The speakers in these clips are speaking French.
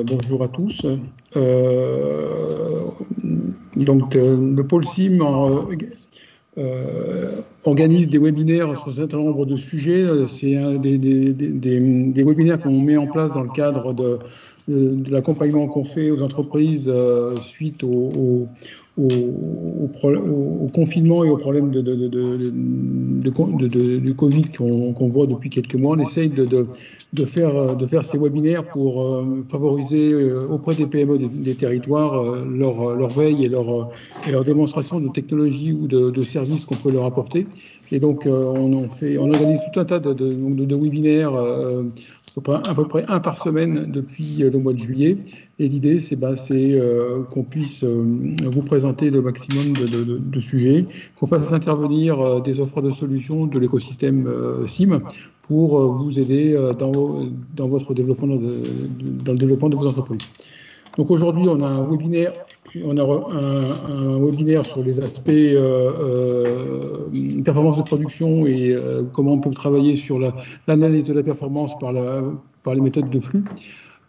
Bonjour à tous. Le pôle CIM organise des webinaires sur un certain nombre de sujets. C'est des webinaires qu'on met en place dans le cadre de l'accompagnement qu'on fait aux entreprises suite au confinement et aux problèmes du Covid qu'on voit depuis quelques mois. On essaye de faire ces webinaires pour favoriser auprès des PME des territoires leur veille et leur démonstration de technologie ou de services qu'on peut leur apporter. Et donc, on organise tout un tas de webinaires, à peu près un par semaine depuis le mois de juillet. Et l'idée, c'est qu'on puisse vous présenter le maximum de sujets, qu'on fasse intervenir des offres de solutions de l'écosystème CIM pour vous aider dans votre développement, dans le développement de vos entreprises. Donc aujourd'hui, on a un webinaire sur les aspects performance de production et comment on peut travailler sur l'analyse de la performance par les méthodes de flux.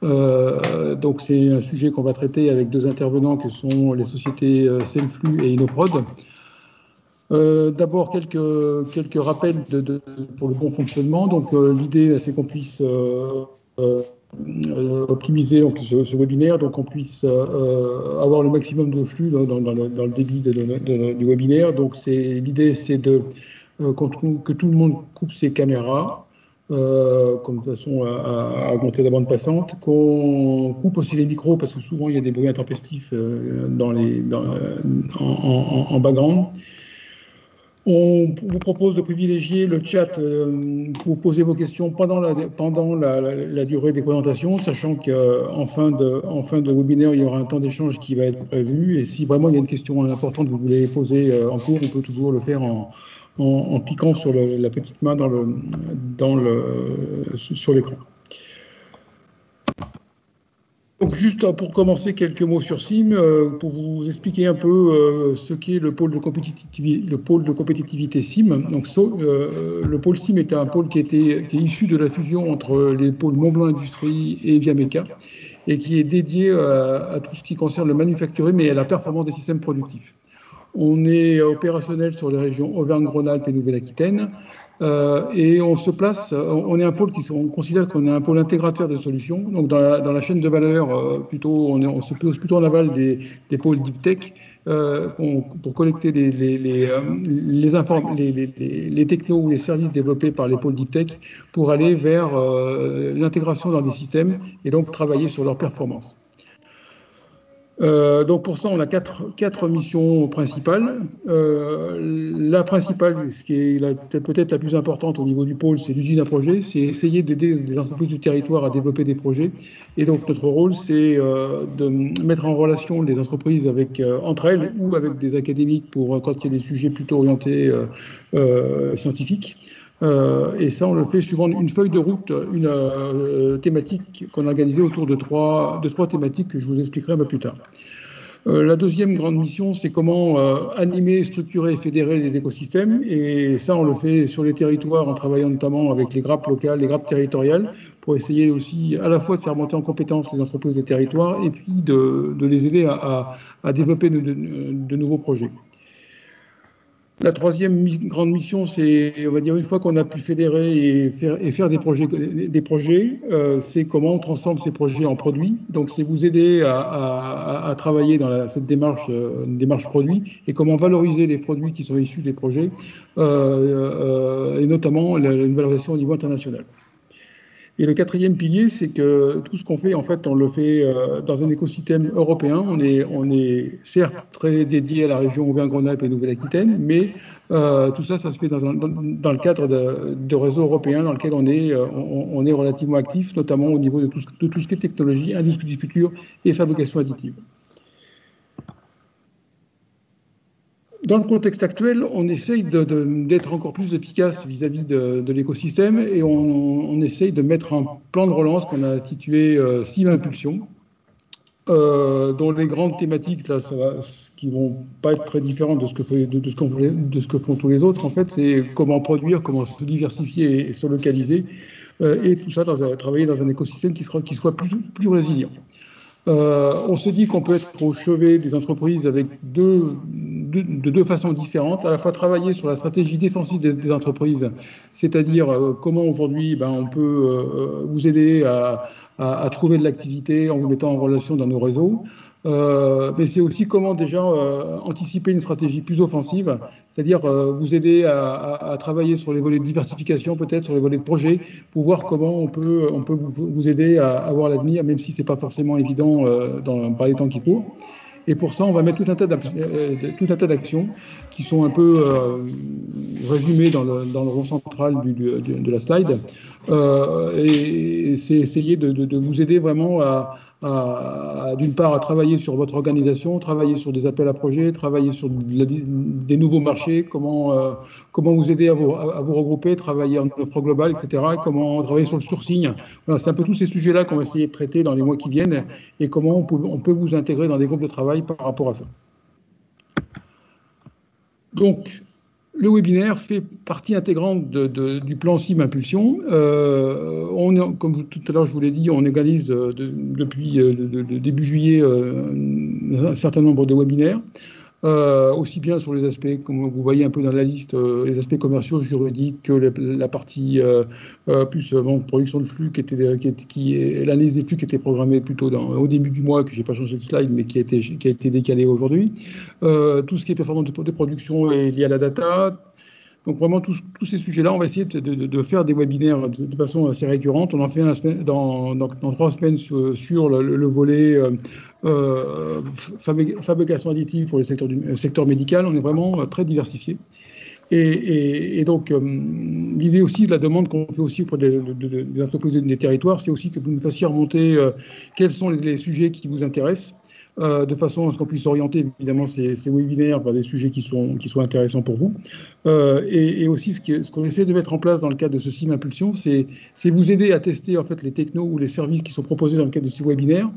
Donc c'est un sujet qu'on va traiter avec deux intervenants que sont les sociétés Selflux et Innoprod. D'abord quelques rappels pour le bon fonctionnement. Donc l'idée c'est qu'on puisse optimiser donc, ce webinaire, donc on puisse avoir le maximum de flux dans le débit du webinaire. Donc l'idée c'est que tout le monde coupe ses caméras, comme de façon à augmenter la bande passante, qu'on coupe aussi les micros parce que souvent il y a des bruits intempestifs en background. On vous propose de privilégier le chat pour poser vos questions pendant la durée des présentations, sachant qu'en fin de webinaire, il y aura un temps d'échange qui va être prévu. Et si vraiment il y a une question importante que vous voulez poser en cours, on peut toujours le faire en cliquant sur la petite main sur l'écran. Donc juste pour commencer, quelques mots sur CIM, pour vous expliquer un peu ce qu'est le pôle de compétitivité CIM. Donc le pôle CIM est un pôle qui est issu de la fusion entre les pôles Montblanc Industrie et Viameca, et qui est dédié à tout ce qui concerne le manufacturier, mais à la performance des systèmes productifs. On est opérationnel sur les régions Auvergne-Rhône-Alpes et Nouvelle-Aquitaine. Et on est un pôle on considère qu'on est un pôle intégrateur de solutions. Donc dans la chaîne de valeur, on se pose plutôt en aval des pôles deep tech pour collecter les technos ou les services développés par les pôles deep tech pour aller vers l'intégration dans des systèmes et donc travailler sur leur performance. Donc pour ça, on a quatre missions principales. La principale, ce qui est peut-être la plus importante au niveau du pôle, c'est l'usine à projet. C'est essayer d'aider les entreprises du territoire à développer des projets. Et donc notre rôle, c'est de mettre en relation les entreprises entre elles ou avec des académiques pour quand il y a des sujets plutôt orientés scientifiques. Et ça, on le fait suivant une feuille de route, une thématique qu'on a organisée autour de trois thématiques que je vous expliquerai un peu plus tard. La deuxième grande mission, c'est comment animer, structurer et fédérer les écosystèmes. Et ça, on le fait sur les territoires en travaillant notamment avec les grappes locales, les grappes territoriales, pour essayer aussi à la fois de faire monter en compétence les entreprises des territoires et puis de les aider à développer de nouveaux projets. La troisième grande mission, c'est, on va dire, une fois qu'on a pu fédérer et faire des projets, c'est comment on transforme ces projets en produits. Donc, c'est vous aider à travailler dans cette démarche produit et comment valoriser les produits qui sont issus des projets, et notamment une valorisation au niveau international. Et le quatrième pilier, c'est que tout ce qu'on fait, en fait, on le fait dans un écosystème européen. On est certes très dédié à la région Auvergne-Rhône-Alpes et Nouvelle-Aquitaine, mais tout ça se fait dans le cadre de réseaux européens dans lequel on est relativement actif, notamment au niveau de tout ce qui est technologie, industrie du futur et fabrication additive. Dans le contexte actuel, on essaye d'être encore plus efficace vis-à-vis de l'écosystème et on essaye de mettre un plan de relance qu'on a intitulé CIM Impulsion, dont les grandes thématiques, là, qui vont pas être très différentes de ce que font tous les autres, en fait, c'est comment produire, comment se diversifier et se localiser, et tout ça travailler dans un écosystème qui soit plus résilient. On se dit qu'on peut être au chevet des entreprises avec de deux façons différentes, à la fois travailler sur la stratégie défensive des entreprises, c'est-à-dire comment aujourd'hui on peut vous aider à trouver de l'activité en vous mettant en relation dans nos réseaux. Mais c'est aussi comment déjà anticiper une stratégie plus offensive, c'est-à-dire vous aider à travailler sur les volets de diversification, peut-être sur les volets de projet, pour voir comment on peut vous aider à avoir l'avenir, même si ce n'est pas forcément évident par les temps qui courent. Et pour ça, on va mettre tout un tas d'actions qui sont un peu résumées dans le rond central de la slide. Et c'est essayer de vous aider vraiment d'une part, à travailler sur votre organisation, travailler sur des appels à projets, travailler sur des nouveaux marchés, comment vous aider à vous regrouper, travailler en offre globale, etc. Et comment travailler sur le sourcing. Voilà, c'est un peu tous ces sujets-là qu'on va essayer de traiter dans les mois qui viennent et comment on peut vous intégrer dans des groupes de travail par rapport à ça. Donc, le webinaire fait partie intégrante du plan CIM Impulsion. Comme tout à l'heure je vous l'ai dit, on organise depuis début juillet un certain nombre de webinaires, aussi bien sur les aspects, comme vous voyez un peu dans la liste, les aspects commerciaux, juridiques, que la partie plus production de flux, l'analyse des flux qui était programmée plutôt au début du mois, que je n'ai pas changé de slide, mais qui a été décalé aujourd'hui. Tout ce qui est performance de production est lié à la data. Donc vraiment, tous ces sujets-là, on va essayer de faire des webinaires de façon assez récurrente. On en fait dans 3 semaines sur le volet fabrication additive pour le secteur médical. On est vraiment très diversifié. Et donc, l'idée aussi de la demande qu'on fait aussi auprès des entreprises des territoires, c'est aussi que vous nous fassiez remonter quels sont les sujets qui vous intéressent, de façon à ce qu'on puisse orienter évidemment ces webinaires vers des sujets qui soient intéressants pour vous. Et aussi, ce qu'on essaie de mettre en place dans le cadre de ce CIM Impulsion, c'est vous aider à tester en fait les technos ou les services qui sont proposés dans le cadre de ces webinaires.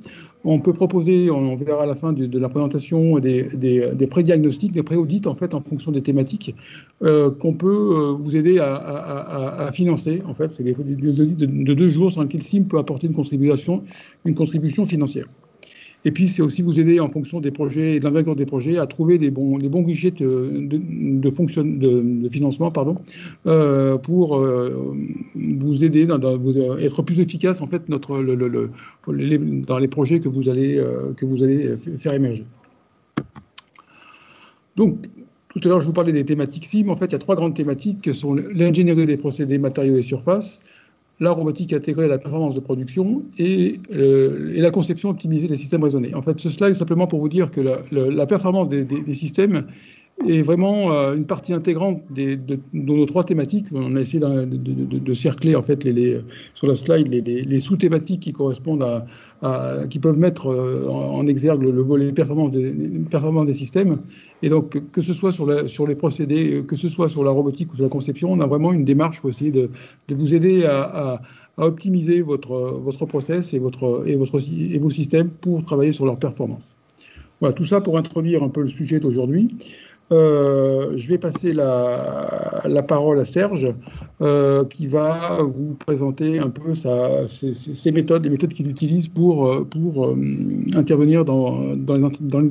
On peut proposer, on verra à la fin de la présentation, des pré-diagnostics, des pré-audits en fait en fonction des thématiques qu'on peut vous aider à financer. En fait, c'est des audits de 2 jours sur lesquels CIM peut apporter une contribution financière. Et puis, c'est aussi vous aider en fonction des projets et de l'envergure des projets à trouver les bons guichets de financement pour vous aider être plus efficace en fait dans les projets que vous allez faire émerger. Donc, tout à l'heure, je vous parlais des thématiques CIM. En fait, il y a 3 grandes thématiques qui sont l'ingénierie des procédés, matériaux et surfaces, la robotique intégrée à la performance de production et la conception optimisée des systèmes raisonnés. En fait, ce slide est simplement pour vous dire que la performance des systèmes est vraiment une partie intégrante de nos 3 thématiques. On a essayé de cercler en fait sur la slide les sous-thématiques qui correspondent qui peuvent mettre en exergue le volet performance des systèmes. Et donc, que ce soit sur les procédés, que ce soit sur la robotique ou sur la conception, on a vraiment une démarche pour essayer de vous aider à optimiser votre process et vos systèmes pour travailler sur leur performance. Voilà, tout ça pour introduire un peu le sujet d'aujourd'hui. Je vais passer la parole à Serge, qui va vous présenter un peu ses méthodes, les méthodes qu'il utilise pour intervenir dans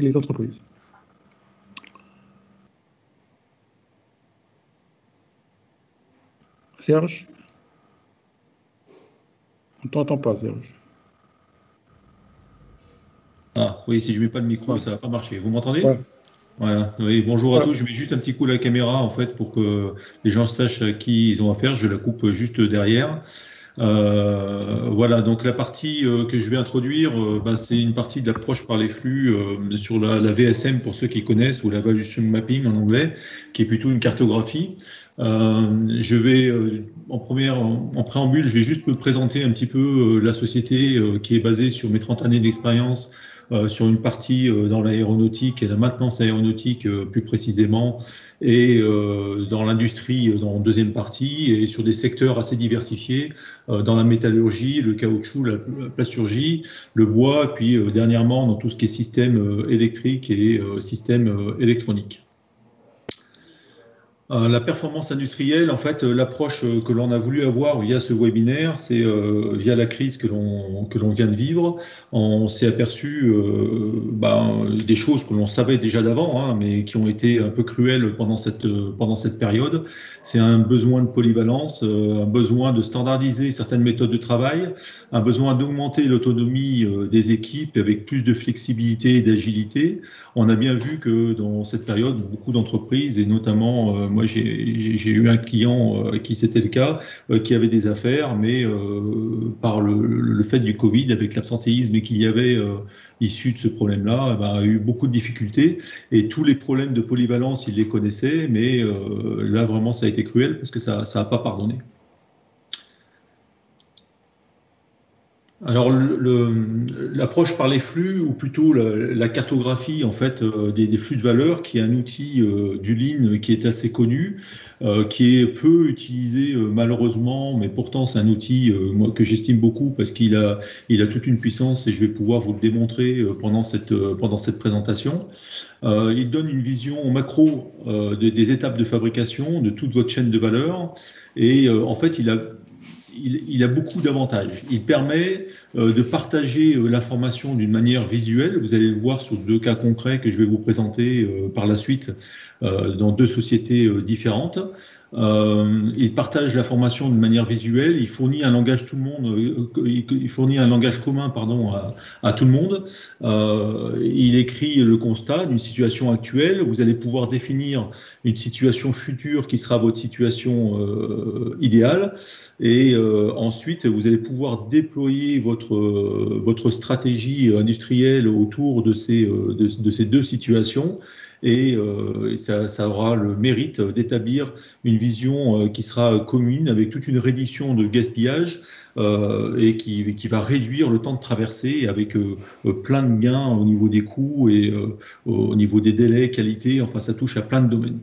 les entreprises. Serge? On ne t'entend pas, Serge. Ah oui, si je ne mets pas le micro, ça ne va pas marcher. Vous m'entendez? Ouais. Voilà. Oui, bonjour à tous. Je mets juste un petit coup à la caméra en fait pour que les gens sachent à qui ils ont affaire. Je la coupe juste derrière. Voilà, donc la partie que je vais introduire, c'est une partie de l'approche par les flux sur la VSM pour ceux qui connaissent, ou la Valuation Mapping en anglais, qui est plutôt une cartographie. Je vais, en préambule, je vais juste me présenter un petit peu la société qui est basée sur mes 30 années d'expérience sur une partie dans l'aéronautique et la maintenance aéronautique plus précisément, et dans l'industrie dans la deuxième partie, et sur des secteurs assez diversifiés, dans la métallurgie, le caoutchouc, la plasturgie, le bois, puis dernièrement dans tout ce qui est système électrique et système électronique. La performance industrielle, en fait, l'approche que l'on a voulu avoir via ce webinaire, c'est via la crise que l'on vient de vivre. On s'est aperçu des choses que l'on savait déjà d'avant, hein, mais qui ont été un peu cruelles pendant cette période. C'est un besoin de polyvalence, un besoin de standardiser certaines méthodes de travail, un besoin d'augmenter l'autonomie des équipes avec plus de flexibilité et d'agilité. On a bien vu que dans cette période, beaucoup d'entreprises, et notamment moi j'ai eu un client qui c'était le cas, qui avait des affaires, mais par le fait du Covid, avec l'absentéisme qu'il y avait issu de ce problème-là, a eu beaucoup de difficultés. Et tous les problèmes de polyvalence, il les connaissait, mais là vraiment ça a été cruel parce que ça n'a pas pardonné. Alors l'approche par les flux, ou plutôt la cartographie en fait des flux de valeur, qui est un outil du Lean qui est assez connu, qui est peu utilisé malheureusement, mais pourtant c'est un outil moi, que j'estime beaucoup parce qu'il a toute une puissance, et je vais pouvoir vous le démontrer pendant cette présentation. Il donne une vision macro des étapes de fabrication de toute votre chaîne de valeur, et en fait il a beaucoup d'avantages. Il permet de partager l'information d'une manière visuelle. Vous allez le voir sur 2 cas concrets que je vais vous présenter par la suite dans 2 sociétés différentes. Il partage l'information de manière visuelle. Il fournit un langage il fournit un langage commun, à tout le monde. Il écrit le constat d'une situation actuelle. Vous allez pouvoir définir une situation future qui sera votre situation idéale. Et ensuite, vous allez pouvoir déployer votre stratégie industrielle autour de ces 2 situations. Et ça aura le mérite d'établir une vision qui sera commune, avec toute une reddition de gaspillage et qui va réduire le temps de traversée, avec plein de gains au niveau des coûts et au niveau des délais, qualité. Enfin, ça touche à plein de domaines.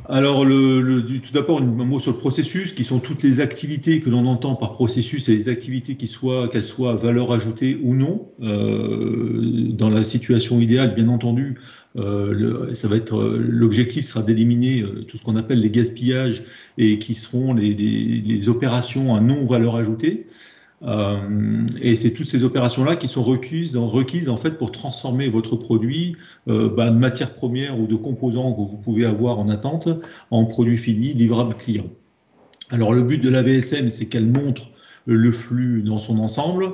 Alors, tout d'abord, un mot sur le processus, qui sont toutes les activités que l'on entend par processus, et les activités qu'elles soient valeur ajoutée ou non. Dans la situation idéale, bien entendu, l'objectif sera d'éliminer tout ce qu'on appelle les gaspillages, et qui seront les opérations à non valeur ajoutée. Et c'est toutes ces opérations-là qui sont requises en fait pour transformer votre produit de matière première ou de composants que vous pouvez avoir en attente en produit fini, livrable client. Alors le but de la VSM, c'est qu'elle montre le flux dans son ensemble,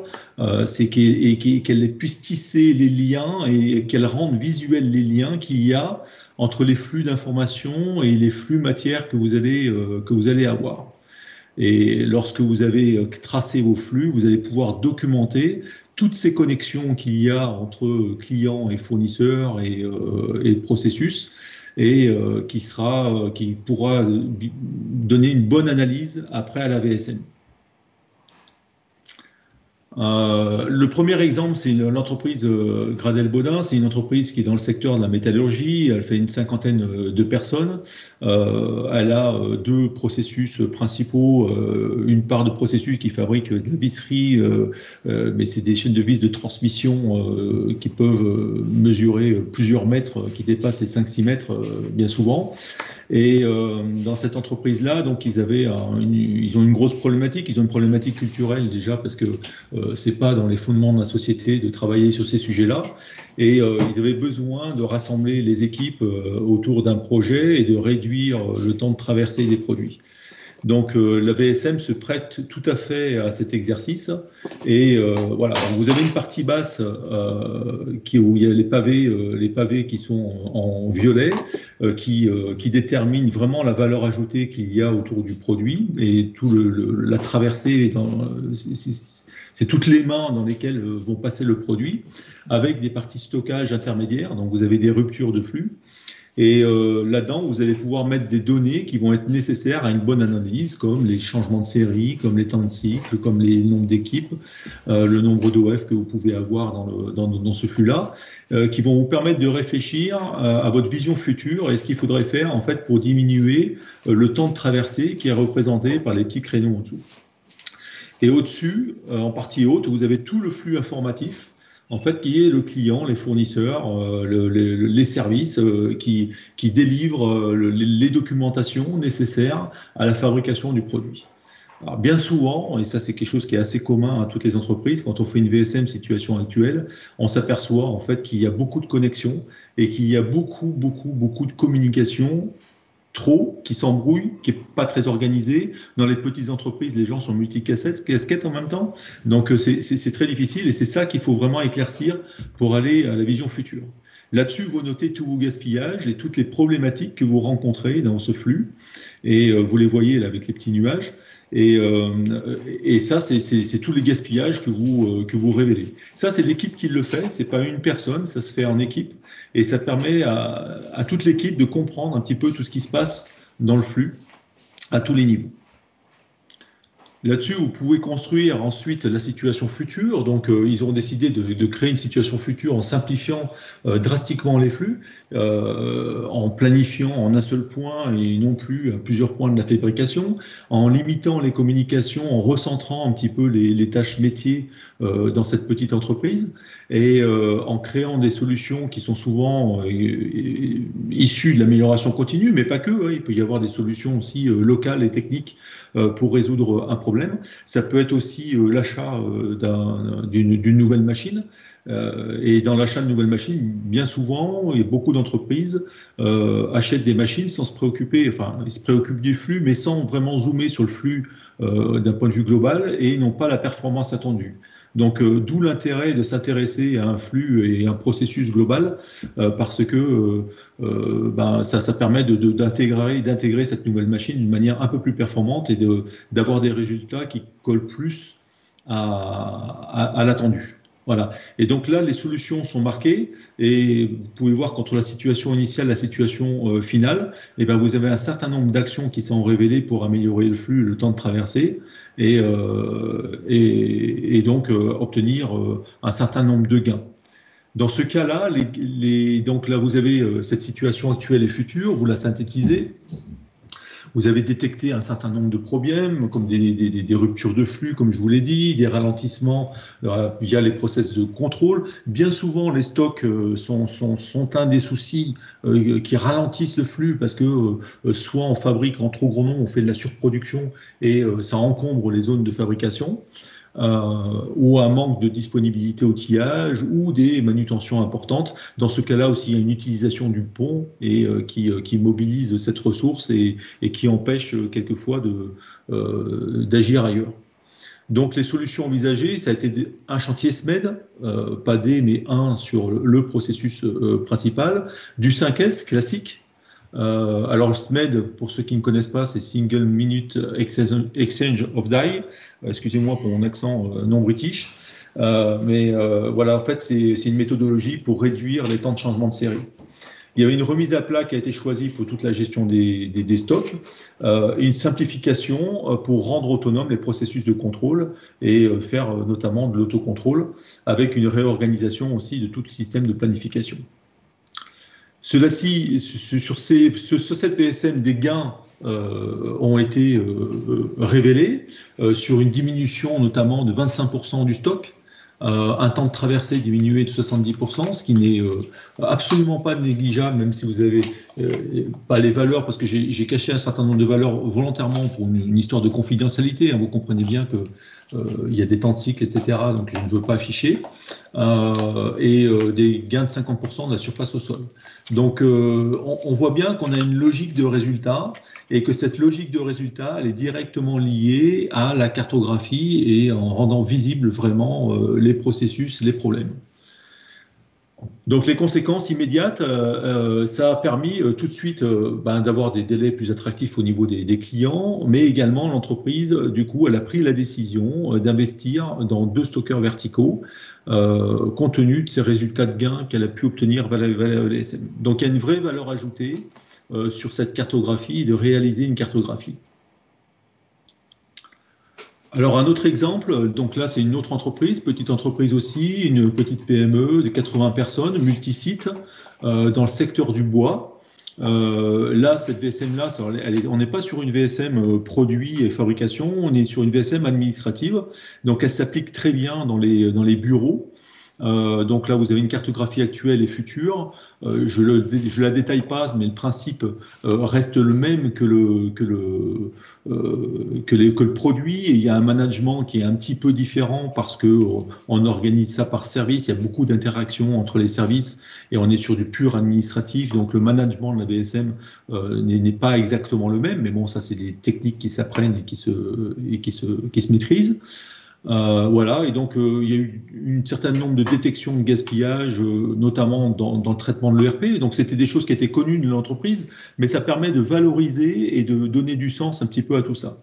c'est qu'elle puisse tisser les liens et qu'elle rende visuels les liens qu'il y a entre les flux d'informations et les flux matières que vous allez avoir. Et lorsque vous avez tracé vos flux, vous allez pouvoir documenter toutes ces connexions qu'il y a entre clients et fournisseurs et processus, et qui pourra donner une bonne analyse après à la VSM. Le premier exemple, c'est l'entreprise Gradel-Bodin. C'est une entreprise qui est dans le secteur de la métallurgie. Elle fait une 50aine de personnes. Elle a 2 processus principaux. Une part de processus qui fabrique de la visserie, mais c'est des chaînes de vis de transmission qui peuvent mesurer plusieurs mètres, qui dépassent les 5-6 mètres bien souvent. Et dans cette entreprise-là, donc ils ont une grosse problématique. Ils ont une problématique culturelle déjà, parce que c'est pas dans les fondements de la société de travailler sur ces sujets-là. Et ils avaient besoin de rassembler les équipes autour d'un projet et de réduire le temps de traversée des produits. Donc la VSM se prête tout à fait à cet exercice. Et voilà, vous avez une partie basse où il y a les pavés qui sont en violet, qui déterminent vraiment la valeur ajoutée qu'il y a autour du produit, et la traversée, c'est toutes les mains dans lesquelles vont passer le produit, avec des parties stockage intermédiaires. Donc vous avez des ruptures de flux. Et là-dedans, vous allez pouvoir mettre des données qui vont être nécessaires à une bonne analyse, comme les changements de série, comme les temps de cycle, comme les nombres d'équipes, le nombre d'OF que vous pouvez avoir dans ce flux-là, qui vont vous permettre de réfléchir à votre vision future et ce qu'il faudrait faire en fait pour diminuer le temps de traversée qui est représenté par les petits créneaux en dessous. Et au-dessus, en partie haute, vous avez tout le flux informatif en fait, qui est le client, les fournisseurs, les services qui délivrent les documentations nécessaires à la fabrication du produit. Alors, bien souvent, et ça c'est quelque chose qui est assez commun à toutes les entreprises, quand on fait une VSM situation actuelle, on s'aperçoit en fait qu'il y a beaucoup de connexions et qu'il y a beaucoup de communication trop, qui s'embrouille, qui est pas très organisé. Dans les petites entreprises, les gens sont multicasquettes en même temps. Donc, c'est très difficile et c'est ça qu'il faut vraiment éclaircir pour aller à la vision future. Là-dessus, vous notez tous vos gaspillages et toutes les problématiques que vous rencontrez dans ce flux. Et vous les voyez là avec les petits nuages. Et ça, c'est tous les gaspillages que vous révélez. Ça, c'est l'équipe qui le fait, c'est pas une personne, ça se fait en équipe. Et ça permet à toute l'équipe de comprendre un petit peu tout ce qui se passe dans le flux, à tous les niveaux. Là-dessus, vous pouvez construire ensuite la situation future. Donc, ils ont décidé de créer une situation future en simplifiant drastiquement les flux, en planifiant en un seul point et non plus à plusieurs points de la fabrication, en limitant les communications, en recentrant un petit peu les tâches métiers dans cette petite entreprise et en créant des solutions qui sont souvent issues de l'amélioration continue, mais pas que. Hein, il peut y avoir des solutions aussi locales et techniques pour résoudre un problème. Ça peut être aussi l'achat d'une nouvelle machine. Et dans l'achat de nouvelles machines, bien souvent, et beaucoup d'entreprises achètent des machines sans se préoccuper, enfin, ils se préoccupent du flux, mais sans vraiment zoomer sur le flux d'un point de vue global et n'ont pas la performance attendue. Donc, d'où l'intérêt de s'intéresser à un flux et un processus global, parce que ça permet d'intégrer cette nouvelle machine d'une manière un peu plus performante et d'avoir des résultats qui collent plus à l'attendu. Voilà. Et donc là, les solutions sont marquées et vous pouvez voir qu'entre la situation initiale et la situation finale, eh ben, vous avez un certain nombre d'actions qui sont révélées pour améliorer le flux, le temps de traversée et donc obtenir un certain nombre de gains. Dans ce cas-là, donc là, vous avez cette situation actuelle et future, vous la synthétisez. Vous avez détecté un certain nombre de problèmes, comme des ruptures de flux, comme je vous l'ai dit, des ralentissements via les process de contrôle. Bien souvent, les stocks sont un des soucis qui ralentissent le flux parce que soit on fabrique en trop gros nombre, on fait de la surproduction et ça encombre les zones de fabrication. Ou un manque de disponibilité outillage ou des manutentions importantes. Dans ce cas-là aussi, il y a une utilisation du pont et qui mobilise cette ressource et qui empêche quelquefois d'agir ailleurs. Donc les solutions envisagées, ça a été un chantier SMED, pas des mais un sur le processus principal, du 5S classique. Alors le SMED, pour ceux qui ne connaissent pas, c'est Single Minute Exchange of Die. Excusez-moi pour mon accent non british. Mais voilà, en fait, c'est une méthodologie pour réduire les temps de changement de série. Il y avait une remise à plat qui a été choisie pour toute la gestion des stocks, une simplification pour rendre autonomes les processus de contrôle et faire notamment de l'autocontrôle avec une réorganisation aussi de tout le système de planification. Cela-ci, sur cette VSM, des gains ont été révélés sur une diminution notamment de 25% du stock, un temps de traversée diminué de 70%, ce qui n'est absolument pas négligeable, même si vous n'avez pas les valeurs, parce que j'ai caché un certain nombre de valeurs volontairement pour une histoire de confidentialité. Hein, vous comprenez bien que il y a des temps de cycle, etc., donc je ne veux pas afficher, et des gains de 50% de la surface au sol. Donc on voit bien qu'on a une logique de résultat et que cette logique de résultat, elle est directement liée à la cartographie et en rendant visible vraiment les processus, les problèmes. Donc les conséquences immédiates, ça a permis tout de suite d'avoir des délais plus attractifs au niveau des clients, mais également l'entreprise, du coup, elle a pris la décision d'investir dans 2 stockeurs verticaux compte tenu de ces résultats de gains qu'elle a pu obtenir via la VSM. Donc il y a une vraie valeur ajoutée sur cette cartographie, de réaliser une cartographie. Alors un autre exemple, donc là c'est une autre entreprise, petite entreprise aussi, une petite PME de 80 personnes, multisite, dans le secteur du bois. Là, cette VSM-là, on n'est pas sur une VSM produit et fabrication, on est sur une VSM administrative, donc elle s'applique très bien dans les bureaux. Donc là, vous avez une cartographie actuelle et future. Je la détaille pas, mais le principe reste le même que le produit. Et il y a un management qui est un petit peu différent parce que on organise ça par service. Il y a beaucoup d'interactions entre les services et on est sur du pur administratif. Donc le management de la VSM n'est pas exactement le même. Mais bon, ça, c'est des techniques qui s'apprennent et qui se maîtrisent. Voilà, et donc il y a eu un certain nombre de détections de gaspillage, notamment dans le traitement de l'ERP. Donc c'était des choses qui étaient connues de l'entreprise, mais ça permet de valoriser et de donner du sens un petit peu à tout ça.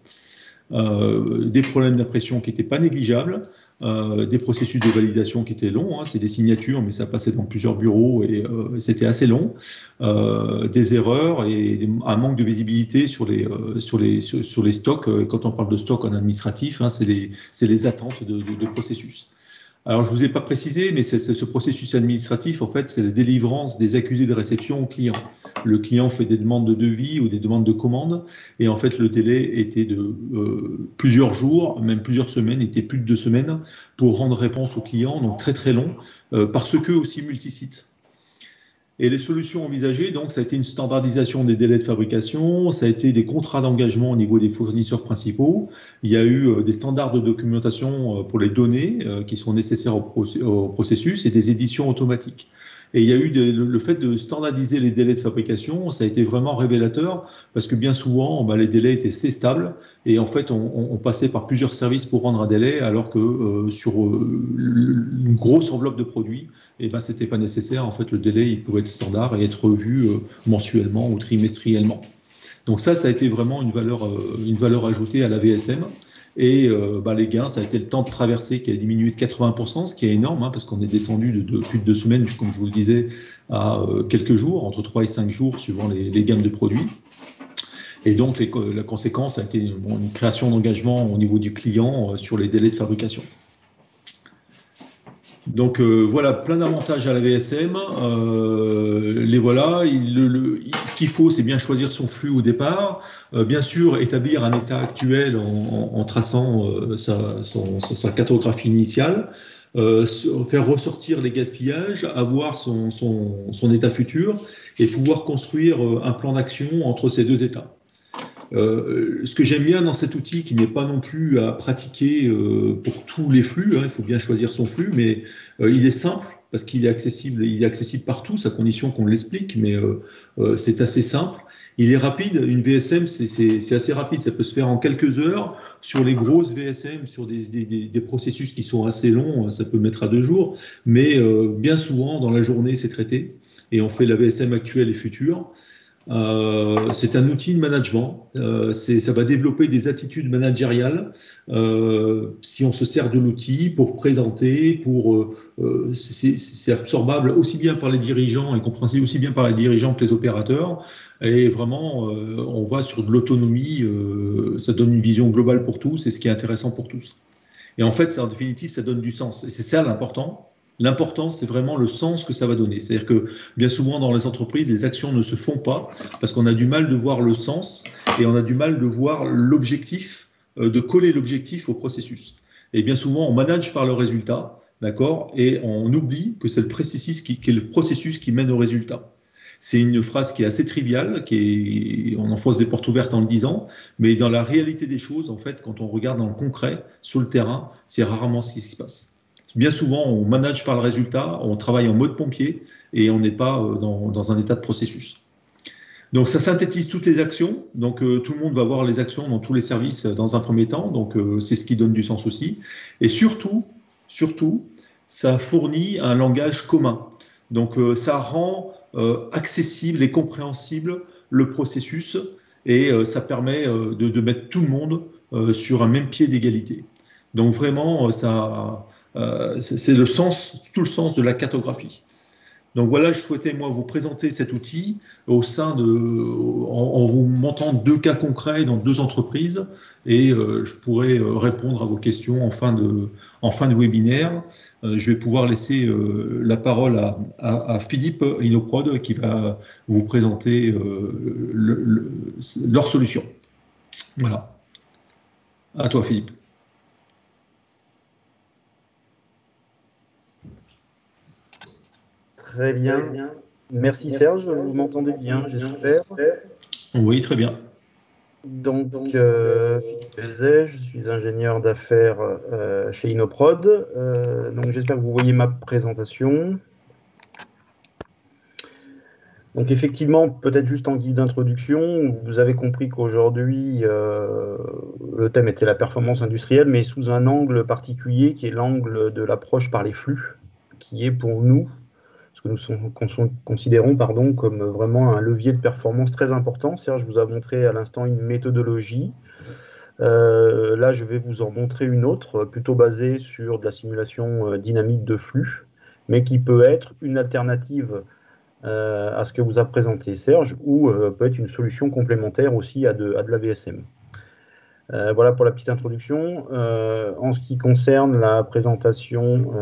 Des problèmes d'impression qui n'étaient pas négligeables, des processus de validation qui étaient longs, hein, c'est des signatures, mais ça passait dans plusieurs bureaux et c'était assez long, des erreurs et un manque de visibilité sur les stocks. Quand on parle de stock en administratif, hein, c'est les attentes de processus. Alors, je ne vous ai pas précisé, mais ce processus administratif, en fait, c'est la délivrance des accusés de réception au client. Le client fait des demandes de devis ou des demandes de commandes, et en fait, le délai était de plusieurs jours, même plusieurs semaines, était plus de 2 semaines pour rendre réponse au client, donc très très long, parce que aussi multisite. Et les solutions envisagées, donc, ça a été une standardisation des délais de fabrication, ça a été des contrats d'engagement au niveau des fournisseurs principaux, il y a eu des standards de documentation pour les données qui sont nécessaires au processus et des éditions automatiques. Et il y a eu le fait de standardiser les délais de fabrication, ça a été vraiment révélateur parce que bien souvent, les délais étaient assez stables et en fait, on passait par plusieurs services pour rendre un délai alors que sur une grosse enveloppe de produits, c'était pas nécessaire. En fait, le délai, il pouvait être standard et être revu mensuellement ou trimestriellement. Donc ça a été vraiment une valeur ajoutée à la VSM. Et les gains, ça a été le temps de traversée qui a diminué de 80%, ce qui est énorme, hein, parce qu'on est descendu de plus de 2 semaines, comme je vous le disais, à quelques jours, entre 3 et 5 jours, suivant les gammes de produits. Et donc, la conséquence a été une création d'engagement au niveau du client sur les délais de fabrication. Donc voilà, plein d'avantages à la VSM. Les voilà. Ce qu'il faut, c'est bien choisir son flux au départ. Bien sûr, établir un état actuel en traçant sa cartographie initiale. Faire ressortir les gaspillages, avoir son état futur et pouvoir construire un plan d'action entre ces deux états. Ce que j'aime bien dans cet outil, qui n'est pas non plus à pratiquer pour tous les flux, hein, il faut bien choisir son flux, mais il est simple parce qu'il est accessible partout, à condition qu'on l'explique, mais c'est assez simple. Il est rapide, une VSM, c'est assez rapide, ça peut se faire en quelques heures. Sur les grosses VSM, sur des processus qui sont assez longs, ça peut mettre à 2 jours, mais bien souvent, dans la journée, c'est traité, et on fait la VSM actuelle et future. C'est un outil de management, ça va développer des attitudes managériales si on se sert de l'outil pour présenter, c'est absorbable aussi bien par les dirigeants et compréhensible aussi bien par les dirigeants que les opérateurs, et vraiment on va sur de l'autonomie, ça donne une vision globale pour tous et ce qui est intéressant pour tous. Et en fait, en définitive, ça donne du sens, et c'est ça l'important. L'important, c'est vraiment le sens que ça va donner. C'est-à-dire que bien souvent dans les entreprises, les actions ne se font pas parce qu'on a du mal de voir le sens et on a du mal de voir l'objectif, de coller l'objectif au processus. Et bien souvent, on manage par le résultat, d'accord, et on oublie que c'est le processus qui mène au résultat. C'est une phrase qui est assez triviale, on enfonce des portes ouvertes en le disant, mais dans la réalité des choses, en fait, quand on regarde dans le concret, sur le terrain, c'est rarement ce qui se passe. Bien souvent, on manage par le résultat, on travaille en mode pompier et on n'est pas dans un état de processus. Donc, ça synthétise toutes les actions. Donc, tout le monde va voir les actions dans tous les services dans un premier temps. Donc, c'est ce qui donne du sens aussi. Et surtout, ça fournit un langage commun. Donc, ça rend accessible et compréhensible le processus et ça permet de mettre tout le monde sur un même pied d'égalité. Donc, vraiment, c'est tout le sens de la cartographie. Donc voilà, je souhaitais moi vous présenter cet outil en vous montrant 2 cas concrets dans 2 entreprises et je pourrais répondre à vos questions en fin de webinaire. Je vais pouvoir laisser la parole à Philippe Inoprod qui va vous présenter leur solution. Voilà. À toi, Philippe. Très bien. Merci Serge, vous m'entendez bien, j'espère. Oui, très bien. Donc, Philippe Pelzet, je suis ingénieur d'affaires chez Inoprod. Donc, j'espère que vous voyez ma présentation. Donc, effectivement, peut-être juste en guise d'introduction, vous avez compris qu'aujourd'hui, le thème était la performance industrielle, mais sous un angle particulier qui est l'angle de l'approche par les flux, qui est pour nous, ce que nous considérons comme vraiment un levier de performance très important. Serge vous a montré à l'instant une méthodologie. Là, je vais vous en montrer une autre, plutôt basée sur de la simulation dynamique de flux, mais qui peut être une alternative à ce que vous a présenté Serge, ou peut être une solution complémentaire aussi à de la VSM. Voilà pour la petite introduction. En ce qui concerne la présentation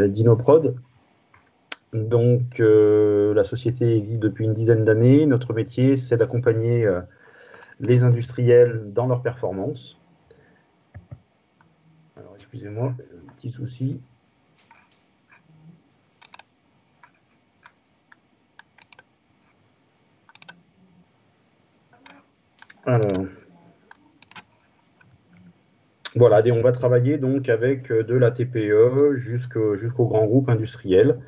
d'Inoprod, donc la société existe depuis une dizaine d'années. Notre métier, c'est d'accompagner les industriels dans leur performance. Alors, excusez-moi, petit souci. Alors, voilà, et on va travailler donc avec de la TPE jusqu'aux grands groupes industriels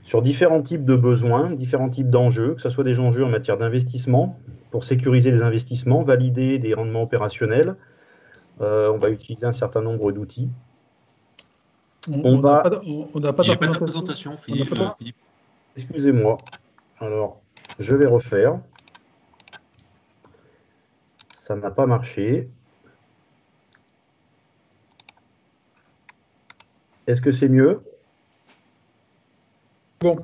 sur différents types de besoins, différents types d'enjeux, que ce soit des enjeux en matière d'investissement, pour sécuriser les investissements, valider des rendements opérationnels. On va utiliser un certain nombre d'outils. On n'a pas de présentation, Philippe. Excusez-moi. Alors, je vais refaire. Ça n'a pas marché. Est-ce que c'est mieux? Bon.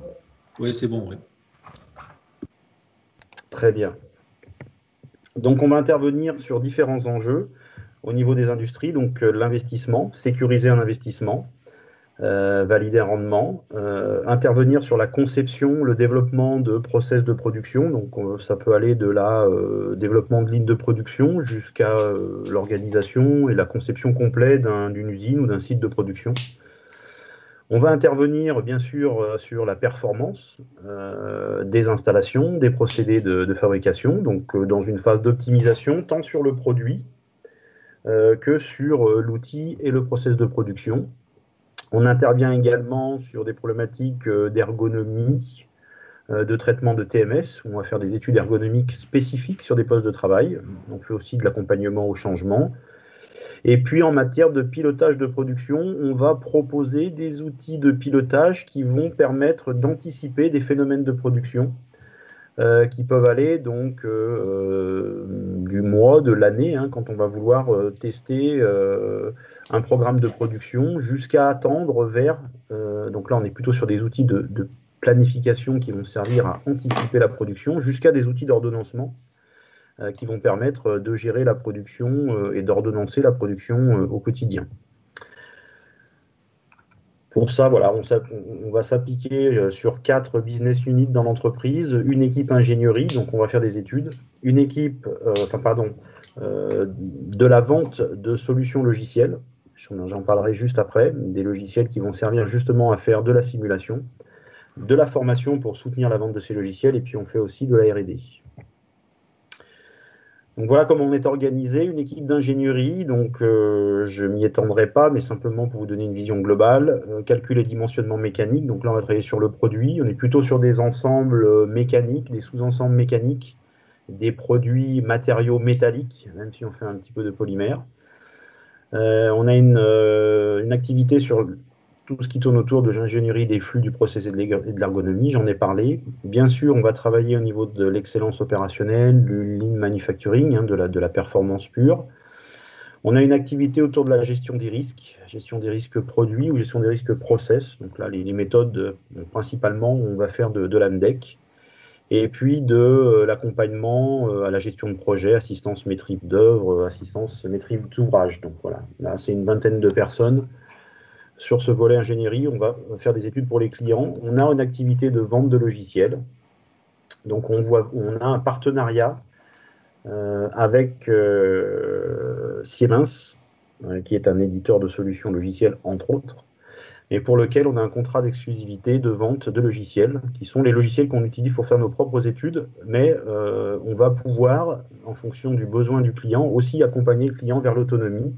Oui, c'est bon, oui. Très bien. Donc, on va intervenir sur différents enjeux au niveau des industries. Donc, l'investissement, sécuriser un investissement, valider un rendement, intervenir sur la conception, le développement de process de production. Donc, ça peut aller de la développement de lignes de production jusqu'à l'organisation et la conception complète d'une usine ou d'un site de production. On va intervenir, bien sûr, sur la performance des installations, des procédés de fabrication, donc dans une phase d'optimisation, tant sur le produit que sur l'outil et le process de production. On intervient également sur des problématiques d'ergonomie, de traitement de TMS, où on va faire des études ergonomiques spécifiques sur des postes de travail. On fait aussi de l'accompagnement au changement. Et puis, en matière de pilotage de production, on va proposer des outils de pilotage qui vont permettre d'anticiper des phénomènes de production qui peuvent aller donc du mois, de l'année, hein, quand on va vouloir tester un programme de production, jusqu'à attendre vers, donc là on est plutôt sur des outils de planification qui vont servir à anticiper la production, jusqu'à des outils d'ordonnancement qui vont permettre de gérer la production et d'ordonnancer la production au quotidien. Pour ça, voilà, on va s'appliquer sur 4 business units dans l'entreprise, une équipe ingénierie, donc on va faire des études, une équipe, de la vente de solutions logicielles, j'en parlerai juste après, des logiciels qui vont servir justement à faire de la simulation, de la formation pour soutenir la vente de ces logiciels, et puis on fait aussi de la R&D. Donc voilà comment on est organisé, une équipe d'ingénierie, donc je ne m'y étendrai pas, mais simplement pour vous donner une vision globale. Calcul et dimensionnement mécanique, donc là on va travailler sur le produit, on est plutôt sur des ensembles mécaniques, des sous-ensembles mécaniques, des produits matériaux métalliques, même si on fait un petit peu de polymère. On a une activité sur tout ce qui tourne autour de l'ingénierie des flux, du process et de l'ergonomie, j'en ai parlé. Bien sûr, on va travailler au niveau de l'excellence opérationnelle, du lean manufacturing, hein, de la performance pure. On a une activité autour de la gestion des risques produits ou gestion des risques process. Donc là, les méthodes, principalement, on va faire de l'AMDEC. Et puis de l'accompagnement à la gestion de projet, assistance maîtrise d'œuvre, assistance maîtrise d'ouvrage. Donc voilà, là, c'est une vingtaine de personnes. Sur ce volet ingénierie, on va faire des études pour les clients. On a une activité de vente de logiciels. Donc, on a un partenariat avec Siemens, qui est un éditeur de solutions logicielles, entre autres, et pour lequel on a un contrat d'exclusivité de vente de logiciels, qui sont les logiciels qu'on utilise pour faire nos propres études, mais on va pouvoir, en fonction du besoin du client, aussi accompagner le client vers l'autonomie.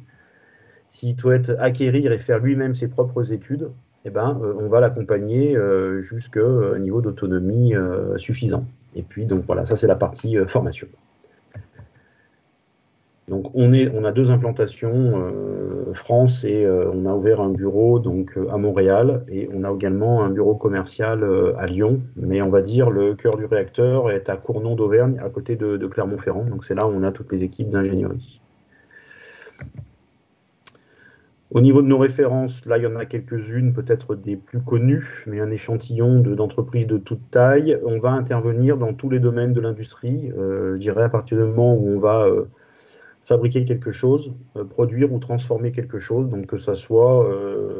S'il souhaite acquérir et faire lui-même ses propres études, eh ben, on va l'accompagner jusqu'au niveau d'autonomie suffisant. Et puis, donc voilà, ça c'est la partie formation. Donc on a 2 implantations, France, et on a ouvert un bureau donc, à Montréal, et on a également un bureau commercial à Lyon, mais on va dire le cœur du réacteur est à Cournon d'Auvergne, à côté de Clermont-Ferrand, donc c'est là où on a toutes les équipes d'ingénierie. Au niveau de nos références, là il y en a quelques-unes, peut-être des plus connues, mais un échantillon d'entreprises de toute taille. On va intervenir dans tous les domaines de l'industrie, je dirais à partir du moment où on va fabriquer quelque chose, produire ou transformer quelque chose, donc que ce soit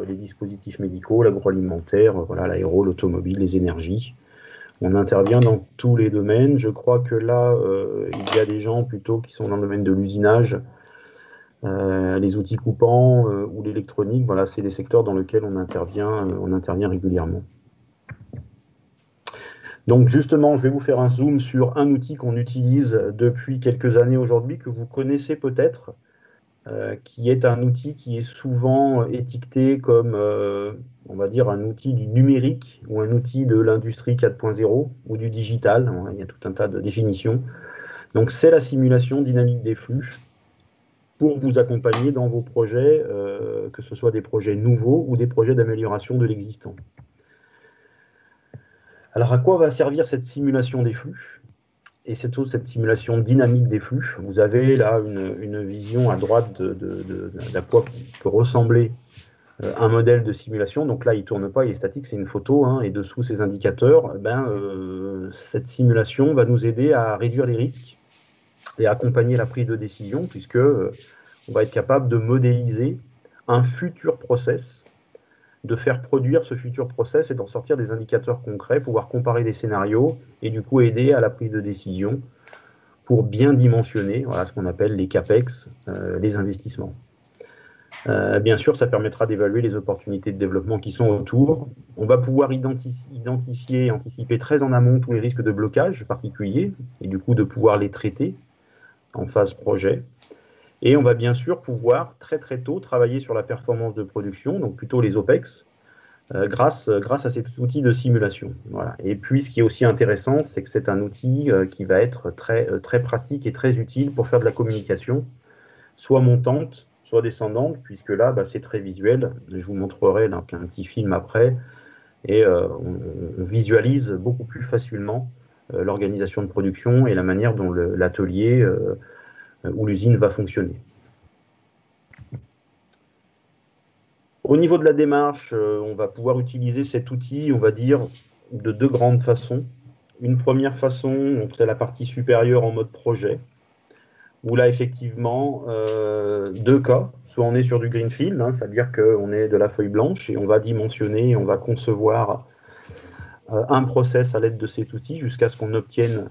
les dispositifs médicaux, l'agroalimentaire, voilà, l'aéro, l'automobile, les énergies. On intervient dans tous les domaines. Je crois que là, il y a des gens plutôt qui sont dans le domaine de l'usinage, les outils coupants ou l'électronique. Voilà, c'est des secteurs dans lesquels on intervient régulièrement. Donc justement, je vais vous faire un zoom sur un outil qu'on utilise depuis quelques années aujourd'hui, que vous connaissez peut-être, qui est un outil qui est souvent étiqueté comme, on va dire, un outil du numérique ou un outil de l'industrie 4.0 ou du digital. Il y a tout un tas de définitions. Donc c'est la simulation dynamique des flux pour vous accompagner dans vos projets, que ce soit des projets nouveaux ou des projets d'amélioration de l'existant. Alors, à quoi va servir cette simulation des flux? Et surtout cette simulation dynamique des flux. Vous avez là une vision à droite d'à quoi peut ressembler un modèle de simulation. Donc là, il ne tourne pas, il est statique, c'est une photo, hein, et dessous ces indicateurs, cette simulation va nous aider à réduire les risques et à accompagner la prise de décision, puisque on va être capable de modéliser un futur process, de faire produire ce futur process et d'en sortir des indicateurs concrets, pouvoir comparer des scénarios et du coup aider à la prise de décision pour bien dimensionner, voilà ce qu'on appelle les CAPEX, les investissements. Bien sûr, ça permettra d'évaluer les opportunités de développement qui sont autour. On va pouvoir identifier et anticiper très en amont tous les risques de blocage particuliers et du coup de pouvoir les traiter en phase projet. Et on va bien sûr pouvoir très tôt travailler sur la performance de production, donc plutôt les OPEX, grâce à cet outil de simulation. Voilà. Et puis ce qui est aussi intéressant, c'est que c'est un outil qui va être très pratique et très utile pour faire de la communication, soit montante, soit descendante, puisque là, c'est très visuel. Je vous montrerai donc, un petit film après, et on visualise beaucoup plus facilement l'organisation de production et la manière dont l'atelier où l'usine va fonctionner. Au niveau de la démarche, on va pouvoir utiliser cet outil, on va dire, de 2 grandes façons. Une première façon, c'est la partie supérieure en mode projet, où là, effectivement, 2 cas. Soit on est sur du greenfield, hein, c'est-à-dire qu'on est de la feuille blanche et on va dimensionner, on va concevoir un process à l'aide de cet outil jusqu'à ce qu'on obtienne,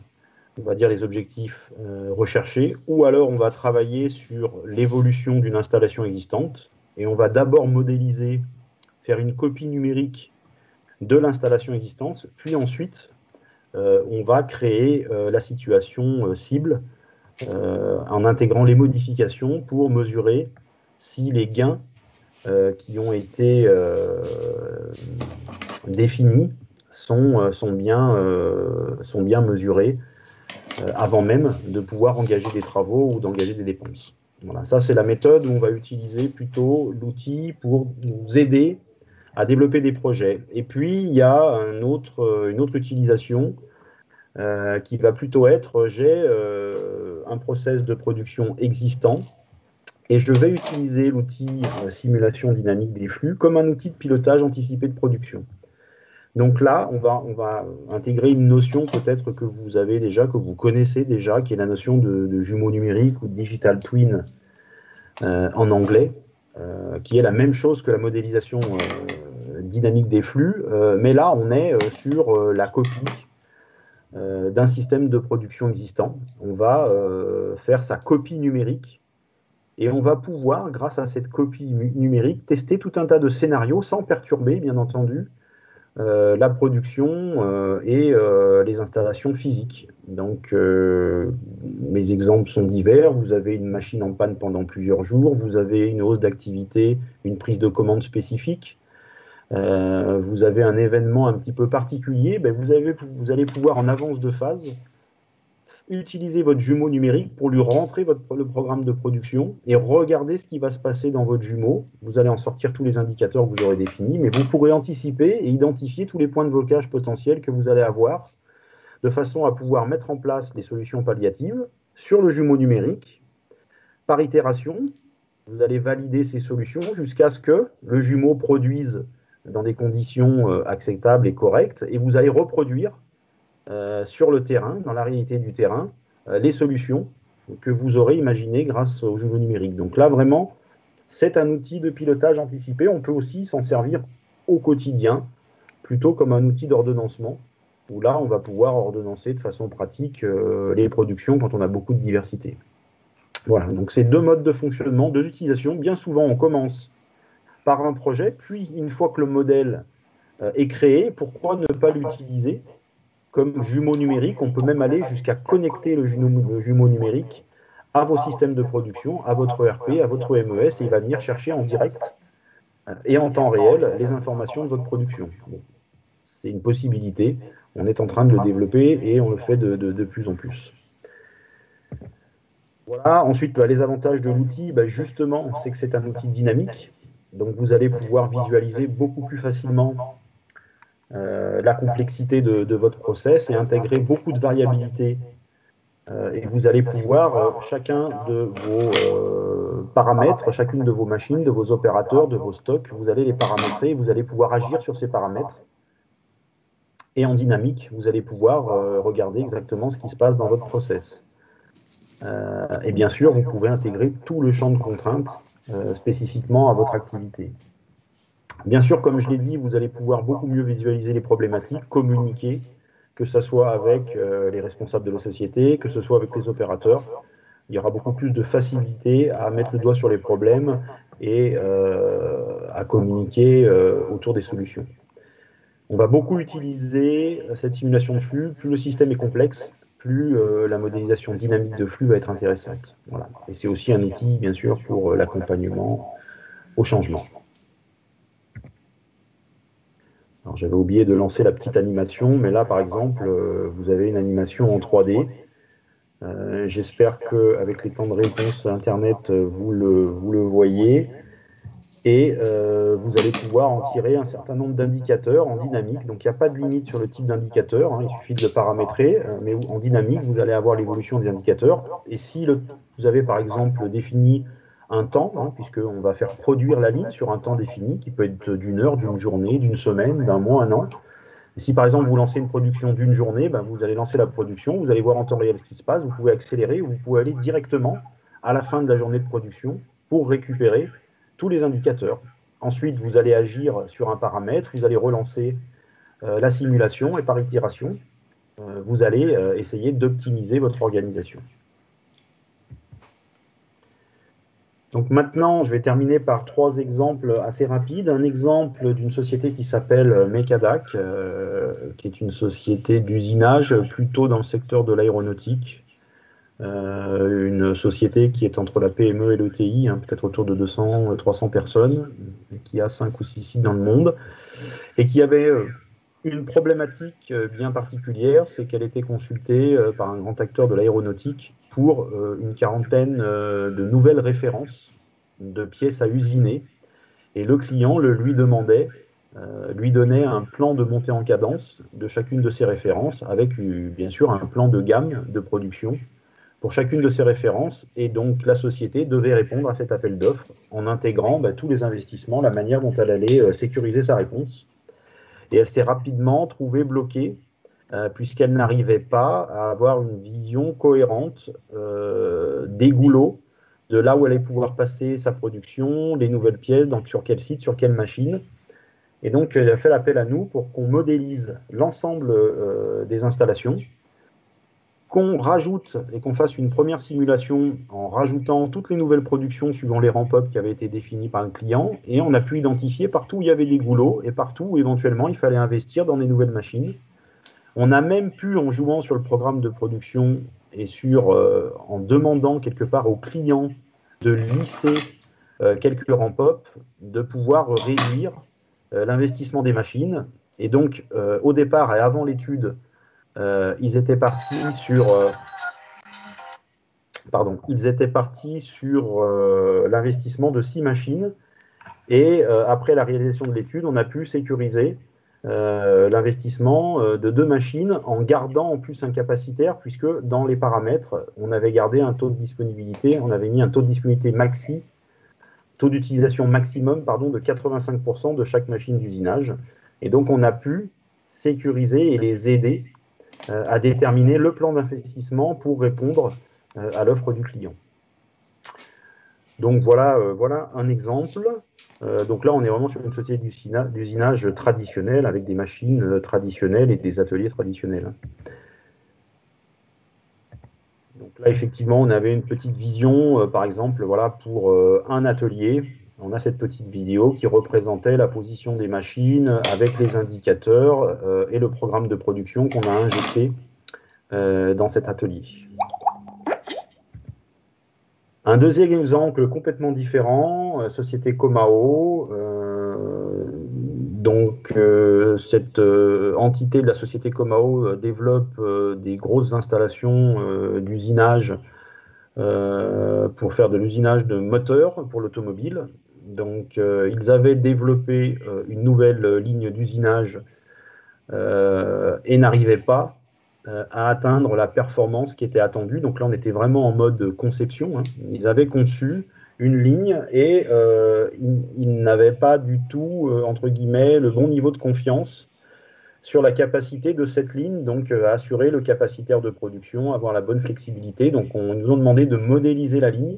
on va dire, les objectifs recherchés, ou alors on va travailler sur l'évolution d'une installation existante et on va d'abord modéliser, faire une copie numérique de l'installation existante, puis ensuite on va créer la situation cible en intégrant les modifications pour mesurer si les gains qui ont été définis sont bien mesurés avant même de pouvoir engager des travaux ou d'engager des dépenses. Voilà, ça c'est la méthode où on va utiliser plutôt l'outil pour nous aider à développer des projets. Et puis il y a une autre utilisation qui va plutôt être, j'ai un process de production existant et je vais utiliser l'outil simulation dynamique des flux comme un outil de pilotage anticipé de production. Donc là, on va intégrer une notion peut-être que vous avez déjà, que vous connaissez déjà, qui est la notion de jumeaux numériques ou de digital twin en anglais, qui est la même chose que la modélisation dynamique des flux, mais là, on est sur la copie d'un système de production existant. On va faire sa copie numérique Et on va pouvoir, grâce à cette copie numérique, tester tout un tas de scénarios sans perturber, bien entendu, la production et les installations physiques. Donc, mes exemples sont divers. Vous avez une machine en panne pendant plusieurs jours, vous avez une hausse d'activité, une prise de commande spécifique, vous avez un événement un petit peu particulier, ben vous allez pouvoir en avance de phase utiliser votre jumeau numérique pour lui rentrer le programme de production et regarder ce qui va se passer dans votre jumeau. Vous allez en sortir tous les indicateurs que vous aurez définis, mais vous pourrez anticiper et identifier tous les points de blocage potentiels que vous allez avoir de façon à pouvoir mettre en place les solutions palliatives sur le jumeau numérique. Par itération, vous allez valider ces solutions jusqu'à ce que le jumeau produise dans des conditions acceptables et correctes, et vous allez reproduire sur le terrain, dans la réalité du terrain, les solutions que vous aurez imaginées grâce au jumeau numérique. Donc là, vraiment, c'est un outil de pilotage anticipé. On peut aussi s'en servir au quotidien, plutôt comme un outil d'ordonnancement, où là, on va pouvoir ordonnancer de façon pratique les productions quand on a beaucoup de diversité. Voilà, donc c'est deux modes de fonctionnement, deux utilisations. Bien souvent, on commence par un projet, puis une fois que le modèle est créé, pourquoi ne pas l'utiliser comme jumeau numérique? On peut même aller jusqu'à connecter le jumeau numérique à vos systèmes de production, à votre ERP, à votre MES, et il va venir chercher en direct et en temps réel les informations de votre production. Bon, c'est une possibilité, on est en train de le développer et on le fait de plus en plus. Voilà. Ensuite, les avantages de l'outil, justement, c'est que c'est un outil dynamique, donc vous allez pouvoir visualiser beaucoup plus facilement la complexité de votre process et intégrer beaucoup de variabilité. Et vous allez pouvoir, chacun de vos paramètres, chacune de vos machines, de vos opérateurs, de vos stocks, vous allez les paramétrer et vous allez pouvoir agir sur ces paramètres. Et en dynamique, vous allez pouvoir regarder exactement ce qui se passe dans votre process. Et bien sûr, vous pouvez intégrer tout le champ de contraintes spécifiquement à votre activité. Bien sûr, comme je l'ai dit, vous allez pouvoir beaucoup mieux visualiser les problématiques, communiquer, que ce soit avec les responsables de la société, que ce soit avec les opérateurs. Il y aura beaucoup plus de facilité à mettre le doigt sur les problèmes et à communiquer autour des solutions. On va beaucoup utiliser cette simulation de flux. Plus le système est complexe, plus la modélisation dynamique de flux va être intéressante. Voilà. Et c'est aussi un outil, bien sûr, pour l'accompagnement au changement. Alors, j'avais oublié de lancer la petite animation, mais là, par exemple, vous avez une animation en 3D. J'espère qu'avec les temps de réponse Internet, vous le voyez. Et vous allez pouvoir en tirer un certain nombre d'indicateurs en dynamique. Donc, il n'y a pas de limite sur le type d'indicateur, hein, il suffit de le paramétrer, mais en dynamique, vous allez avoir l'évolution des indicateurs. Et si vous avez, par exemple, défini un temps, hein, puisqu'on va faire produire la ligne sur un temps défini, qui peut être d'une heure, d'une journée, d'une semaine, d'un mois, un an. Et si, par exemple, vous lancez une production d'une journée, vous allez lancer la production, vous allez voir en temps réel ce qui se passe, vous pouvez accélérer, ou vous pouvez aller directement à la fin de la journée de production pour récupérer tous les indicateurs. Ensuite, vous allez agir sur un paramètre, vous allez relancer la simulation et par itération, vous allez essayer d'optimiser votre organisation. Donc maintenant, je vais terminer par 3 exemples assez rapides. Un exemple d'une société qui s'appelle Mecadac, qui est une société d'usinage plutôt dans le secteur de l'aéronautique. Une société qui est entre la PME et l'ETI, hein, peut-être autour de 200-300 personnes, qui a 5 ou 6 sites dans le monde, et qui avait une problématique bien particulière, c'est qu'elle était consultée par un grand acteur de l'aéronautique pour une quarantaine de nouvelles références de pièces à usiner, et le client lui demandait, lui donnait un plan de montée en cadence de chacune de ces références, avec bien sûr un plan de gamme de production pour chacune de ces références, et donc la société devait répondre à cet appel d'offres en intégrant tous les investissements, la manière dont elle allait sécuriser sa réponse. Et elle s'est rapidement trouvée bloquée, puisqu'elle n'arrivait pas à avoir une vision cohérente des goulots, de là où elle allait pouvoir passer sa production, les nouvelles pièces, donc sur quel site, sur quelle machine. Et donc elle a fait appel à nous pour qu'on modélise l'ensemble des installations, qu'on rajoute et qu'on fasse une première simulation en rajoutant toutes les nouvelles productions suivant les ramp-up qui avaient été définis par le client, et on a pu identifier partout où il y avait des goulots et partout où éventuellement il fallait investir dans des nouvelles machines. On a même pu, en jouant sur le programme de production et en demandant quelque part au client de lisser quelques ramp-up, de pouvoir réduire l'investissement des machines. Et donc, au départ et avant l'étude, ils étaient partis sur l'investissement de 6 machines. Et après la réalisation de l'étude, on a pu sécuriser l'investissement de 2 machines en gardant en plus un capacitaire, puisque dans les paramètres, on avait gardé un taux de disponibilité, on avait mis un taux de disponibilité taux d'utilisation maximum, de 85% de chaque machine d'usinage. Et donc on a pu sécuriser et les aider à déterminer le plan d'investissement pour répondre à l'offre du client. Donc voilà un exemple. Donc là, on est vraiment sur une société d'usinage traditionnelle avec des machines traditionnelles et des ateliers traditionnels. Donc là, effectivement, on avait une petite vision, par exemple, pour un atelier. On a cette petite vidéo qui représentait la position des machines avec les indicateurs et le programme de production qu'on a injecté dans cet atelier. Un deuxième exemple complètement différent, société Comao. Cette entité de la société Comao développe des grosses installations d'usinage pour faire de l'usinage de moteurs pour l'automobile. Donc, ils avaient développé une nouvelle ligne d'usinage et n'arrivaient pas à atteindre la performance qui était attendue. Donc là, on était vraiment en mode conception. Ils avaient conçu une ligne et ils n'avaient pas du tout, entre guillemets, le bon niveau de confiance sur la capacité de cette ligne, donc à assurer le capacitaire de production, avoir la bonne flexibilité. Donc, ils nous ont demandé de modéliser la ligne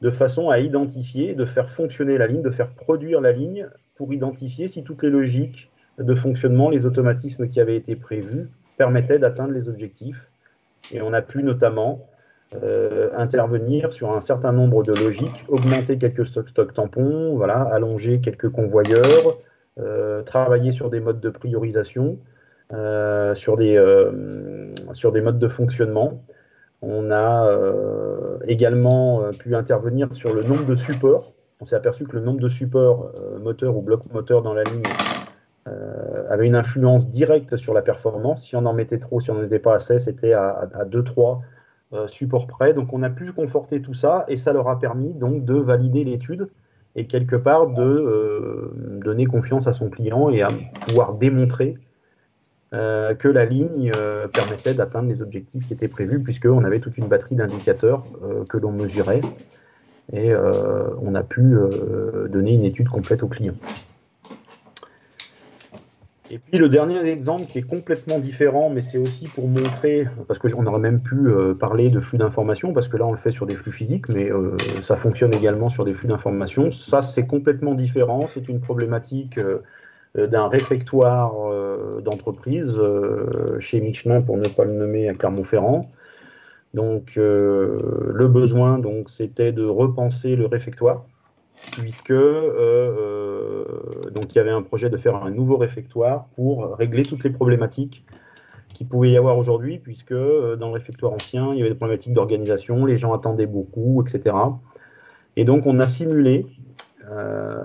de façon à identifier, de faire fonctionner la ligne, de faire produire la ligne pour identifier si toutes les logiques de fonctionnement, les automatismes qui avaient été prévus, permettaient d'atteindre les objectifs. Et on a pu notamment intervenir sur un certain nombre de logiques, augmenter quelques stocks tampons, allonger quelques convoyeurs, travailler sur des modes de priorisation, sur des modes de fonctionnement. On a également pu intervenir sur le nombre de supports. On s'est aperçu que le nombre de supports moteurs ou blocs moteurs dans la ligne avait une influence directe sur la performance. Si on en mettait trop, si on n'en mettait pas assez, c'était à 2-3 supports près. Donc on a pu conforter tout ça et ça leur a permis donc de valider l'étude et quelque part de donner confiance à son client et à pouvoir démontrer que la ligne permettait d'atteindre les objectifs qui étaient prévus, puisqu'on avait toute une batterie d'indicateurs que l'on mesurait et on a pu donner une étude complète au client. Et puis le dernier exemple qui est complètement différent, mais c'est aussi pour montrer, parce qu'on aurait même pu parler de flux d'informations, parce que là on le fait sur des flux physiques, mais ça fonctionne également sur des flux d'informations. Ça c'est complètement différent, c'est une problématique d'un réfectoire d'entreprise chez Michelin, pour ne pas le nommer, à Clermont-Ferrand. Donc le besoin c'était de repenser le réfectoire, puisque donc il y avait un projet de faire un nouveau réfectoire pour régler toutes les problématiques qu'il pouvait y avoir aujourd'hui, puisque dans le réfectoire ancien, il y avait des problématiques d'organisation, les gens attendaient beaucoup, etc. Et donc on a simulé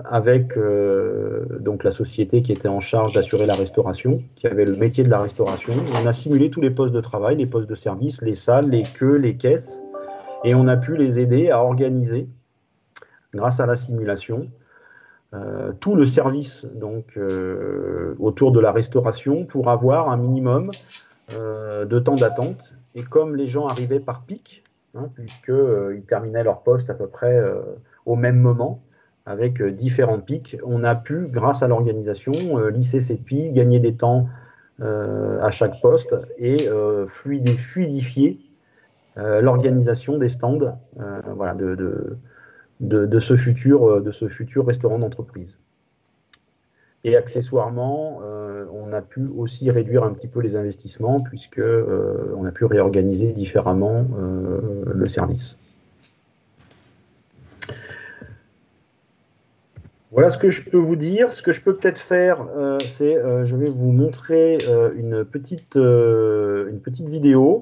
avec donc la société qui était en charge d'assurer la restauration, qui avait le métier de la restauration. On a simulé tous les postes de travail, les postes de service, les salles, les queues, les caisses, et on a pu les aider à organiser, grâce à la simulation, tout le service autour de la restauration pour avoir un minimum de temps d'attente. Et comme les gens arrivaient par pic, puisqu'ils terminaient leur poste à peu près au même moment, avec différents pics, on a pu, grâce à l'organisation, lisser ces pics, gagner des temps à chaque poste et fluidifier l'organisation des stands de ce futur restaurant d'entreprise. Et accessoirement, on a pu aussi réduire un petit peu les investissements puisque on a pu réorganiser différemment le service. Voilà ce que je peux vous dire. Ce que je peux peut-être faire, c'est je vais vous montrer une petite vidéo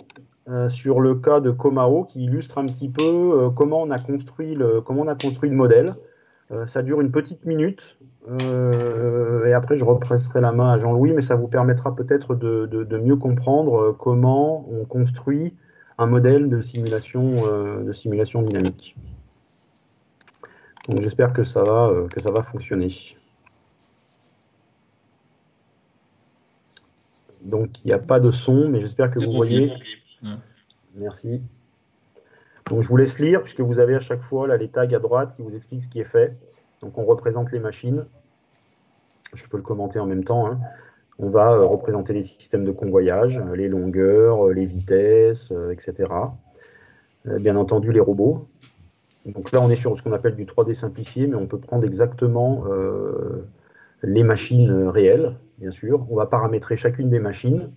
sur le cas de Comao qui illustre un petit peu comment on a construit le modèle. Ça dure une petite minute et après je represserai la main à Jean-Louis, mais ça vous permettra peut-être de mieux comprendre comment on construit un modèle de simulation dynamique. Donc j'espère que ça va fonctionner. Donc il n'y a pas de son, mais j'espère que vous voyez. Merci. Donc je vous laisse lire, puisque vous avez à chaque fois là, les tags à droite qui vous expliquent ce qui est fait. Donc on représente les machines. Je peux le commenter en même temps. Hein. On va représenter les systèmes de convoyage, les longueurs, les vitesses, etc. Bien entendu les robots. Donc là, on est sur ce qu'on appelle du 3D simplifié, mais on peut prendre exactement les machines réelles, bien sûr. On va paramétrer chacune des machines.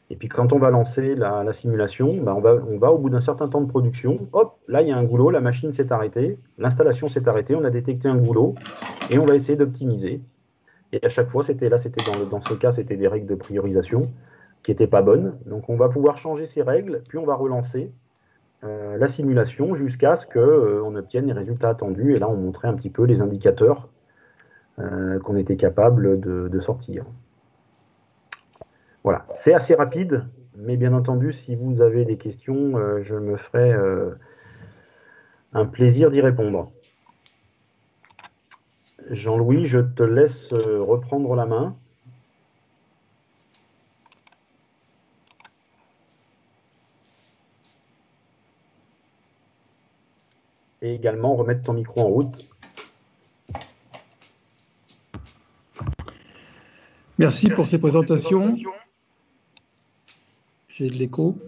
Et puis quand on va lancer la simulation, ben on va au bout d'un certain temps de production, hop, là il y a un goulot, la machine s'est arrêtée, l'installation s'est arrêtée, on a détecté un goulot, et on va essayer d'optimiser. Et à chaque fois, dans ce cas, c'était des règles de priorisation qui n'étaient pas bonnes. Donc on va pouvoir changer ces règles, puis on va relancer la simulation jusqu'à ce qu'on obtienne les résultats attendus. Et là, on montrait un petit peu les indicateurs qu'on était capable de sortir. Voilà, c'est assez rapide, mais bien entendu, si vous avez des questions, je me ferai un plaisir d'y répondre. Jean-Louis, je te laisse reprendre la main. Et également remettre ton micro en route. Merci pour ces présentations. J'ai de l'écho.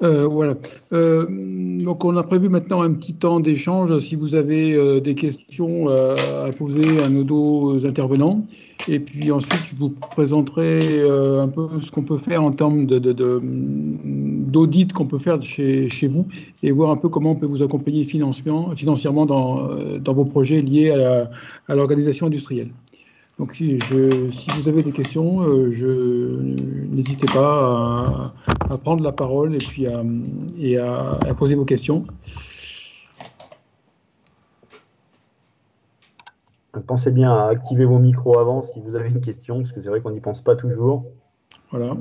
Voilà. Donc on a prévu maintenant un petit temps d'échange si vous avez des questions à poser à nos deux intervenants. Et puis ensuite, je vous présenterai un peu ce qu'on peut faire en termes d'audit qu'on peut faire chez vous et voir un peu comment on peut vous accompagner financièrement dans vos projets liés à l'organisation industrielle. Donc si vous avez des questions, n'hésitez pas à prendre la parole et puis à poser vos questions. Pensez bien à activer vos micros avant si vous avez une question, parce que c'est vrai qu'on n'y pense pas toujours. Voilà.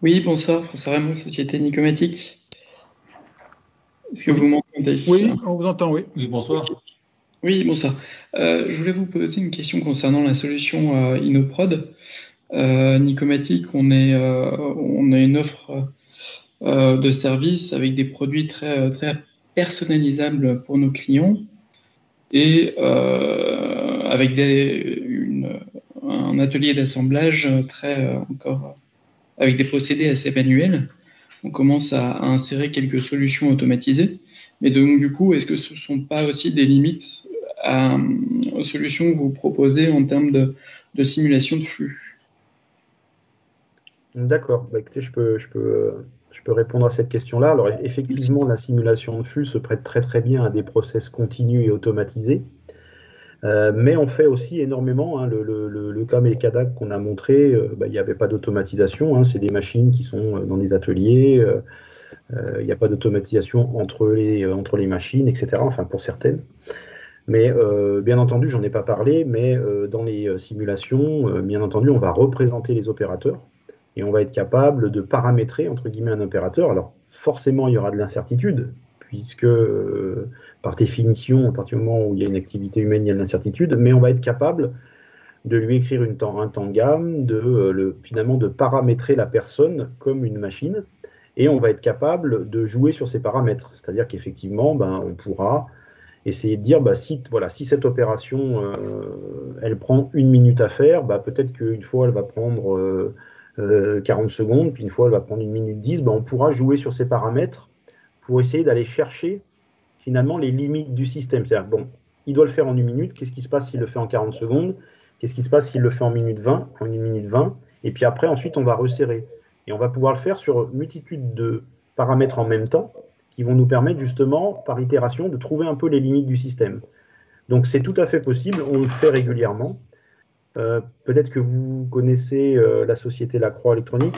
Oui, bonsoir, François Raymond, Société Nicomatique. Est-ce que vous m'entendez? Oui, on vous entend, oui. Oui, bonsoir. Oui, bonsoir. Je voulais vous poser une question concernant la solution InnoProd. Nicomatique, on a une offre de service avec des produits très, très personnalisables pour nos clients et avec un atelier d'assemblage avec des procédés assez manuels. On commence à insérer quelques solutions automatisées. Mais donc, du coup, est-ce que ce ne sont pas aussi des limites aux solutions que vous proposez en termes de simulation de flux? D'accord. Bah, écoutez, je peux répondre à cette question-là. Alors, effectivement, la simulation de flux se prête très, très bien à des process continus et automatisés. Mais on fait aussi énormément. Hein, le cas Melcadag qu'on a montré, il n'y avait pas d'automatisation. Hein, c'est des machines qui sont dans des ateliers. Il n'y a pas d'automatisation entre les machines, etc. Enfin, pour certaines. Mais bien entendu, j'en ai pas parlé, mais dans les simulations, bien entendu, on va représenter les opérateurs et on va être capable de paramétrer, entre guillemets, un opérateur. Alors, forcément, il y aura de l'incertitude, puisque, par définition, à partir du moment où il y a une activité humaine, il y a de l'incertitude, mais on va être capable de lui écrire un tangam, finalement de paramétrer la personne comme une machine, et on va être capable de jouer sur ces paramètres. C'est-à-dire qu'effectivement, on pourra essayer de dire, si cette opération, elle prend 1 minute à faire, peut-être qu'une fois, elle va prendre 40 secondes, puis une fois, elle va prendre 1 minute 10, on pourra jouer sur ces paramètres pour essayer d'aller chercher, finalement, les limites du système. C'est-à-dire, il doit le faire en 1 minute. Qu'est-ce qui se passe s'il le fait en 40 secondes? Qu'est-ce qui se passe s'il le fait en 1 minute 20, en 1 minute 20? Et puis après, ensuite, on va resserrer. Et on va pouvoir le faire sur une multitude de paramètres en même temps qui vont nous permettre justement, par itération, de trouver un peu les limites du système. Donc c'est tout à fait possible, on le fait régulièrement. Peut-être que vous connaissez la société Lacroix Électronique.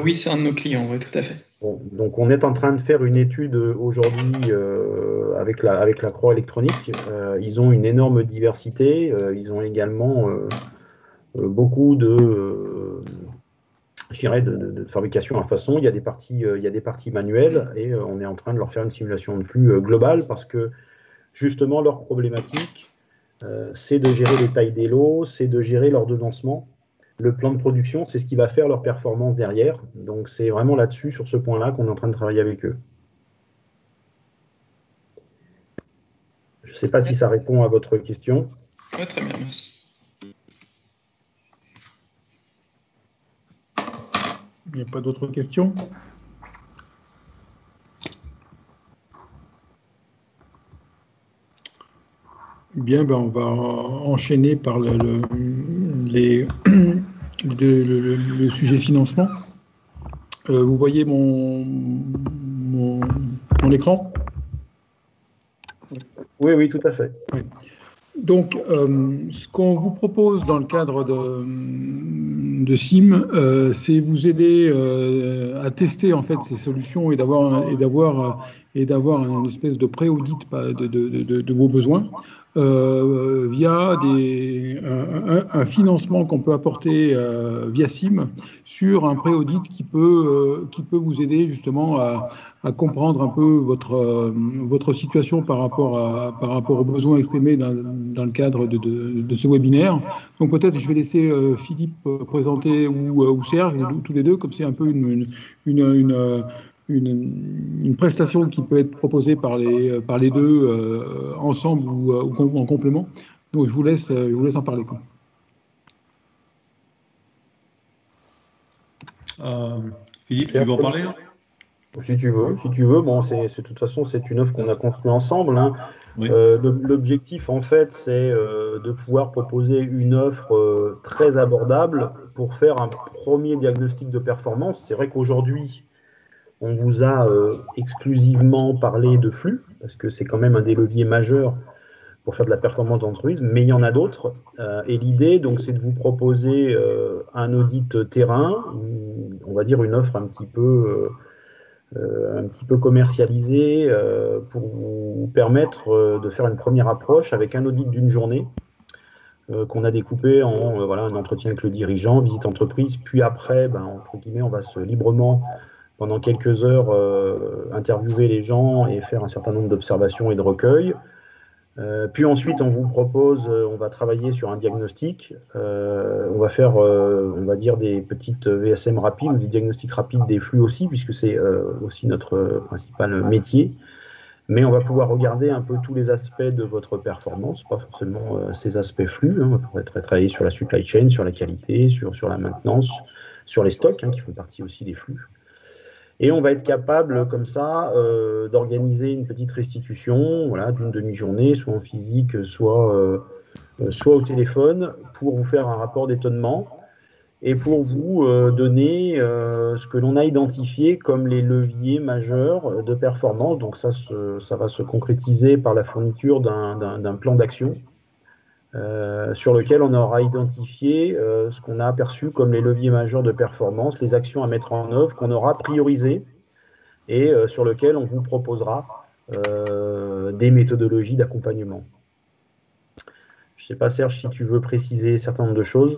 Oui, c'est un de nos clients, oui, tout à fait. Bon, donc on est en train de faire une étude aujourd'hui avec Lacroix Électronique. Ils ont une énorme diversité, ils ont également beaucoup de fabrication à façon. Il y a des parties manuelles et on est en train de leur faire une simulation de flux globale parce que justement leur problématique, c'est de gérer les tailles des lots, c'est de gérer l'ordonnancement. Le plan de production, c'est ce qui va faire leur performance derrière. Donc c'est vraiment là-dessus, sur ce point-là, qu'on est en train de travailler avec eux. Je ne sais pas si ça répond à votre question. Oui, très bien, merci. Il n'y a pas d'autres questions? Bien, ben on va enchaîner par le sujet financement. Vous voyez mon écran? Oui, oui, tout à fait. Oui. Donc, ce qu'on vous propose dans le cadre de SIM, c'est vous aider à tester en fait ces solutions et d'avoir une espèce de pré-audit de vos besoins via un financement qu'on peut apporter via SIM sur un pré-audit qui peut vous aider justement à comprendre un peu votre situation par rapport aux besoins exprimés dans le cadre de ce webinaire. Donc peut-être je vais laisser Philippe présenter ou Serge, ou tous les deux, comme c'est un peu une prestation qui peut être proposée par les deux ensemble ou en complément. Donc je vous laisse en parler. Philippe, tu veux en parler là? Si tu veux. Bon, de toute façon, c'est une offre qu'on a construite ensemble. Hein. Oui. L'objectif, en fait, c'est de pouvoir proposer une offre très abordable pour faire un premier diagnostic de performance. C'est vrai qu'aujourd'hui, on vous a exclusivement parlé de flux, parce que c'est quand même un des leviers majeurs pour faire de la performance d'entreprise, mais il y en a d'autres. Et l'idée, donc, c'est de vous proposer un audit terrain, on va dire une offre un petit peu commercialisée pour vous permettre de faire une première approche avec un audit d'une journée qu'on a découpé en un entretien avec le dirigeant, visite entreprise, puis après, entre guillemets, on va librement, pendant quelques heures, interviewer les gens et faire un certain nombre d'observations et de recueils. Puis ensuite, on vous propose, on va travailler sur un diagnostic. On va faire, on va dire, des petites VSM rapides, ou des diagnostics rapides des flux aussi, puisque c'est aussi notre principal métier. Mais on va pouvoir regarder un peu tous les aspects de votre performance, pas forcément ces aspects flux. Hein. On pourrait travailler sur la supply chain, sur la qualité, sur la maintenance, sur les stocks, hein, qui font partie aussi des flux. Et on va être capable, comme ça, d'organiser une petite restitution d'une demi-journée, soit en physique, soit au téléphone, pour vous faire un rapport d'étonnement et pour vous donner ce que l'on a identifié comme les leviers majeurs de performance. Donc ça va se concrétiser par la fourniture d'un plan d'action sur lequel on aura identifié ce qu'on a aperçu comme les leviers majeurs de performance, les actions à mettre en œuvre, qu'on aura priorisées et sur lequel on vous proposera des méthodologies d'accompagnement. Je ne sais pas, Serge, si tu veux préciser un certain nombre de choses.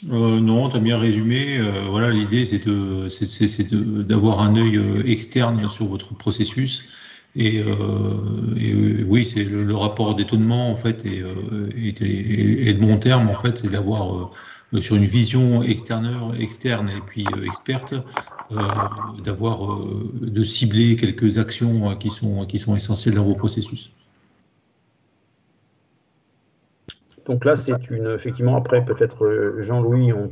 Non, tu as bien résumé. Voilà, l'idée, c'est d'avoir un œil externe sur votre processus. Et oui, c'est le rapport d'étonnement, en fait, et de long terme, en fait, c'est d'avoir sur une vision externe et puis experte, de cibler quelques actions qui sont essentielles dans vos processus. Donc là, effectivement, après, peut-être, Jean-Louis, on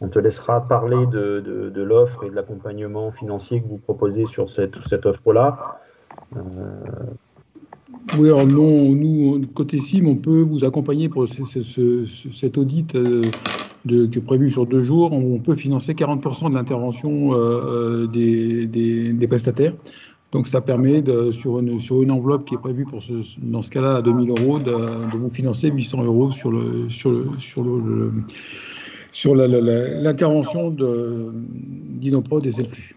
te laissera parler de l'offre et de l'accompagnement financier que vous proposez sur cette offre-là. Oui, alors non, nous, côté CIM, on peut vous accompagner pour cet audit qui est prévu sur 2 jours. On peut financer 40% de l'intervention des prestataires. Donc ça permet, sur une enveloppe qui est prévue dans ce cas-là à 2 000 €, de vous financer 800 € sur l'intervention d'Inoprod et Selflux.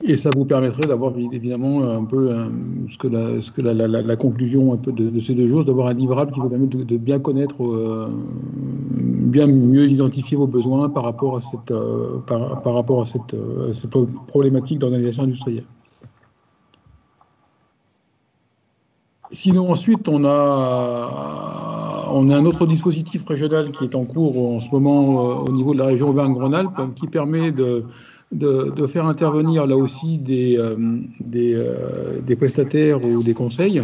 Et ça vous permettrait d'avoir évidemment un peu ce que la conclusion un peu de ces 2 jours, d'avoir un livrable qui vous permet de bien connaître, bien mieux identifier vos besoins par rapport à cette problématique d'organisation industrielle. Sinon, ensuite, on a un autre dispositif régional qui est en cours en ce moment au niveau de la région Auvergne-Rhône-Alpes, qui permet de faire intervenir là aussi des prestataires ou des conseils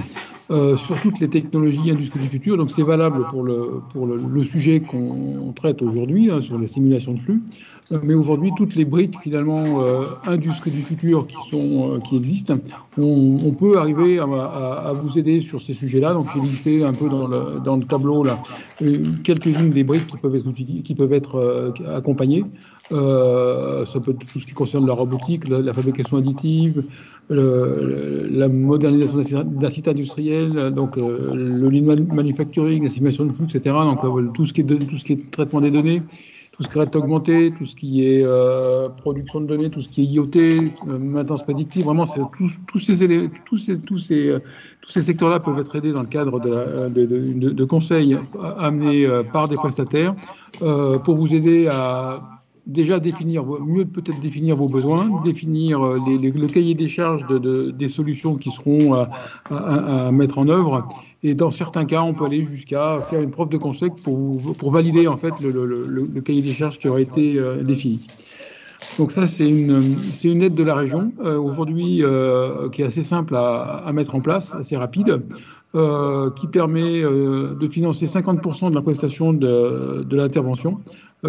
sur toutes les technologies industrie du futur. Donc c'est valable pour le sujet qu'on traite aujourd'hui, sur la simulation de flux. Mais aujourd'hui, toutes les briques finalement industrie du futur qui existent, on peut arriver à vous aider sur ces sujets-là. Donc j'ai listé un peu dans le tableau là quelques-unes des briques qui peuvent être accompagnées. Ça peut être tout ce qui concerne la robotique, la fabrication additive, la modernisation d'un site industriel, donc le lean manufacturing, la simulation de flux, etc. Donc tout ce qui est traitement des données, tout ce qui est augmenté, tout ce qui est production de données, tout ce qui est IoT, maintenance prédictive. Vraiment, tous ces secteurs-là peuvent être aidés dans le cadre de conseils amenés par des prestataires pour vous aider à déjà mieux peut-être définir vos besoins, définir le cahier des charges des solutions qui seront à mettre en œuvre. Et dans certains cas, on peut aller jusqu'à faire une preuve de concept pour valider en fait le cahier des charges qui aura été défini. Donc ça, c'est une aide de la région aujourd'hui qui est assez simple à mettre en place, assez rapide, qui permet de financer 50% de la prestation de l'intervention,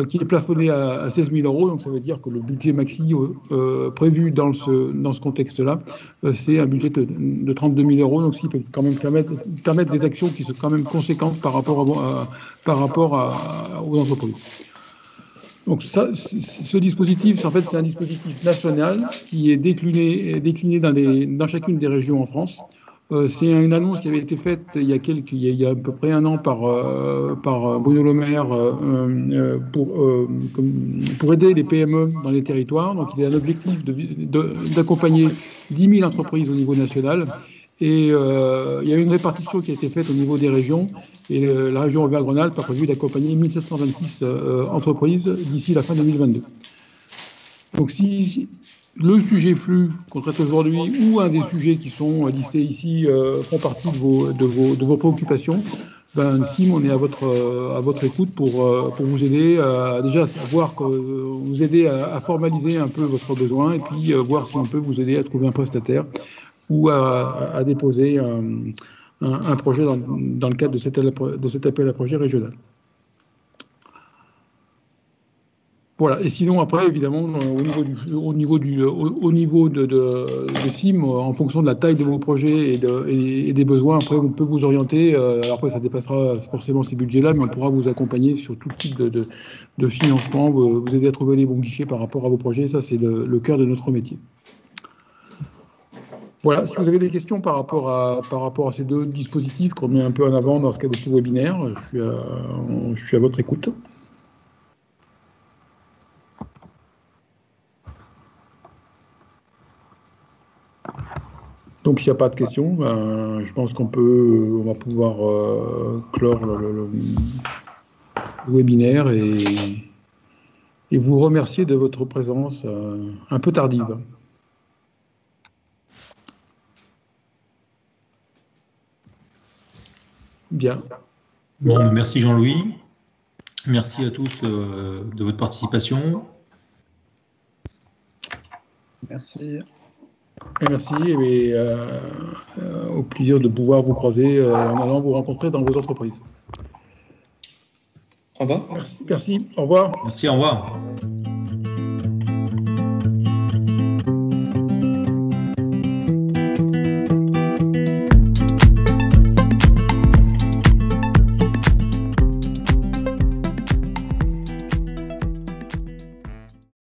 qui est plafonné à 16 000 €. Donc ça veut dire que le budget maxi prévu dans ce contexte-là, c'est un budget de 32 000 €. Donc ce qui peut quand même permettre des actions qui sont quand même conséquentes par rapport aux entreprises. Donc ce dispositif, en fait, c'est un dispositif national qui est décliné dans chacune des régions en France. C'est une annonce qui avait été faite il y a à peu près 1 an par Bruno Le Maire pour aider les PME dans les territoires. Donc il y a l'objectif d'accompagner 10 000 entreprises au niveau national. Et il y a une répartition qui a été faite au niveau des régions. Et la région Auvergne-Rhône-Alpes a prévu d'accompagner 1726 entreprises d'ici la fin 2022. Donc si le sujet flux qu'on traite aujourd'hui ou un des sujets qui sont listés ici font partie de vos préoccupations, CIM, on est à votre écoute pour vous aider à déjà savoir vous aider à formaliser un peu votre besoin et puis voir si on peut vous aider à trouver un prestataire ou à déposer un projet dans le cadre de cet appel à projet régional. Voilà. Et sinon, après, évidemment, au niveau de CIM, en fonction de la taille de vos projets et des besoins, après, on peut vous orienter. Alors après, ça dépassera forcément ces budgets-là, mais on pourra vous accompagner sur tout type de financement, vous aider à trouver les bons guichets par rapport à vos projets. Ça, c'est le cœur de notre métier. Voilà, si vous avez des questions par rapport à ces 2 dispositifs qu'on met un peu en avant dans ce cas de ce webinaire, je suis à votre écoute. Donc, s'il n'y a pas de questions, je pense on va pouvoir clore le webinaire et vous remercier de votre présence un peu tardive. Bien. Bon, merci Jean-Louis. Merci à tous de votre participation. Merci. Merci et au plaisir de pouvoir vous croiser en allant vous rencontrer dans vos entreprises. Au revoir. Merci. Au revoir. Merci, au revoir.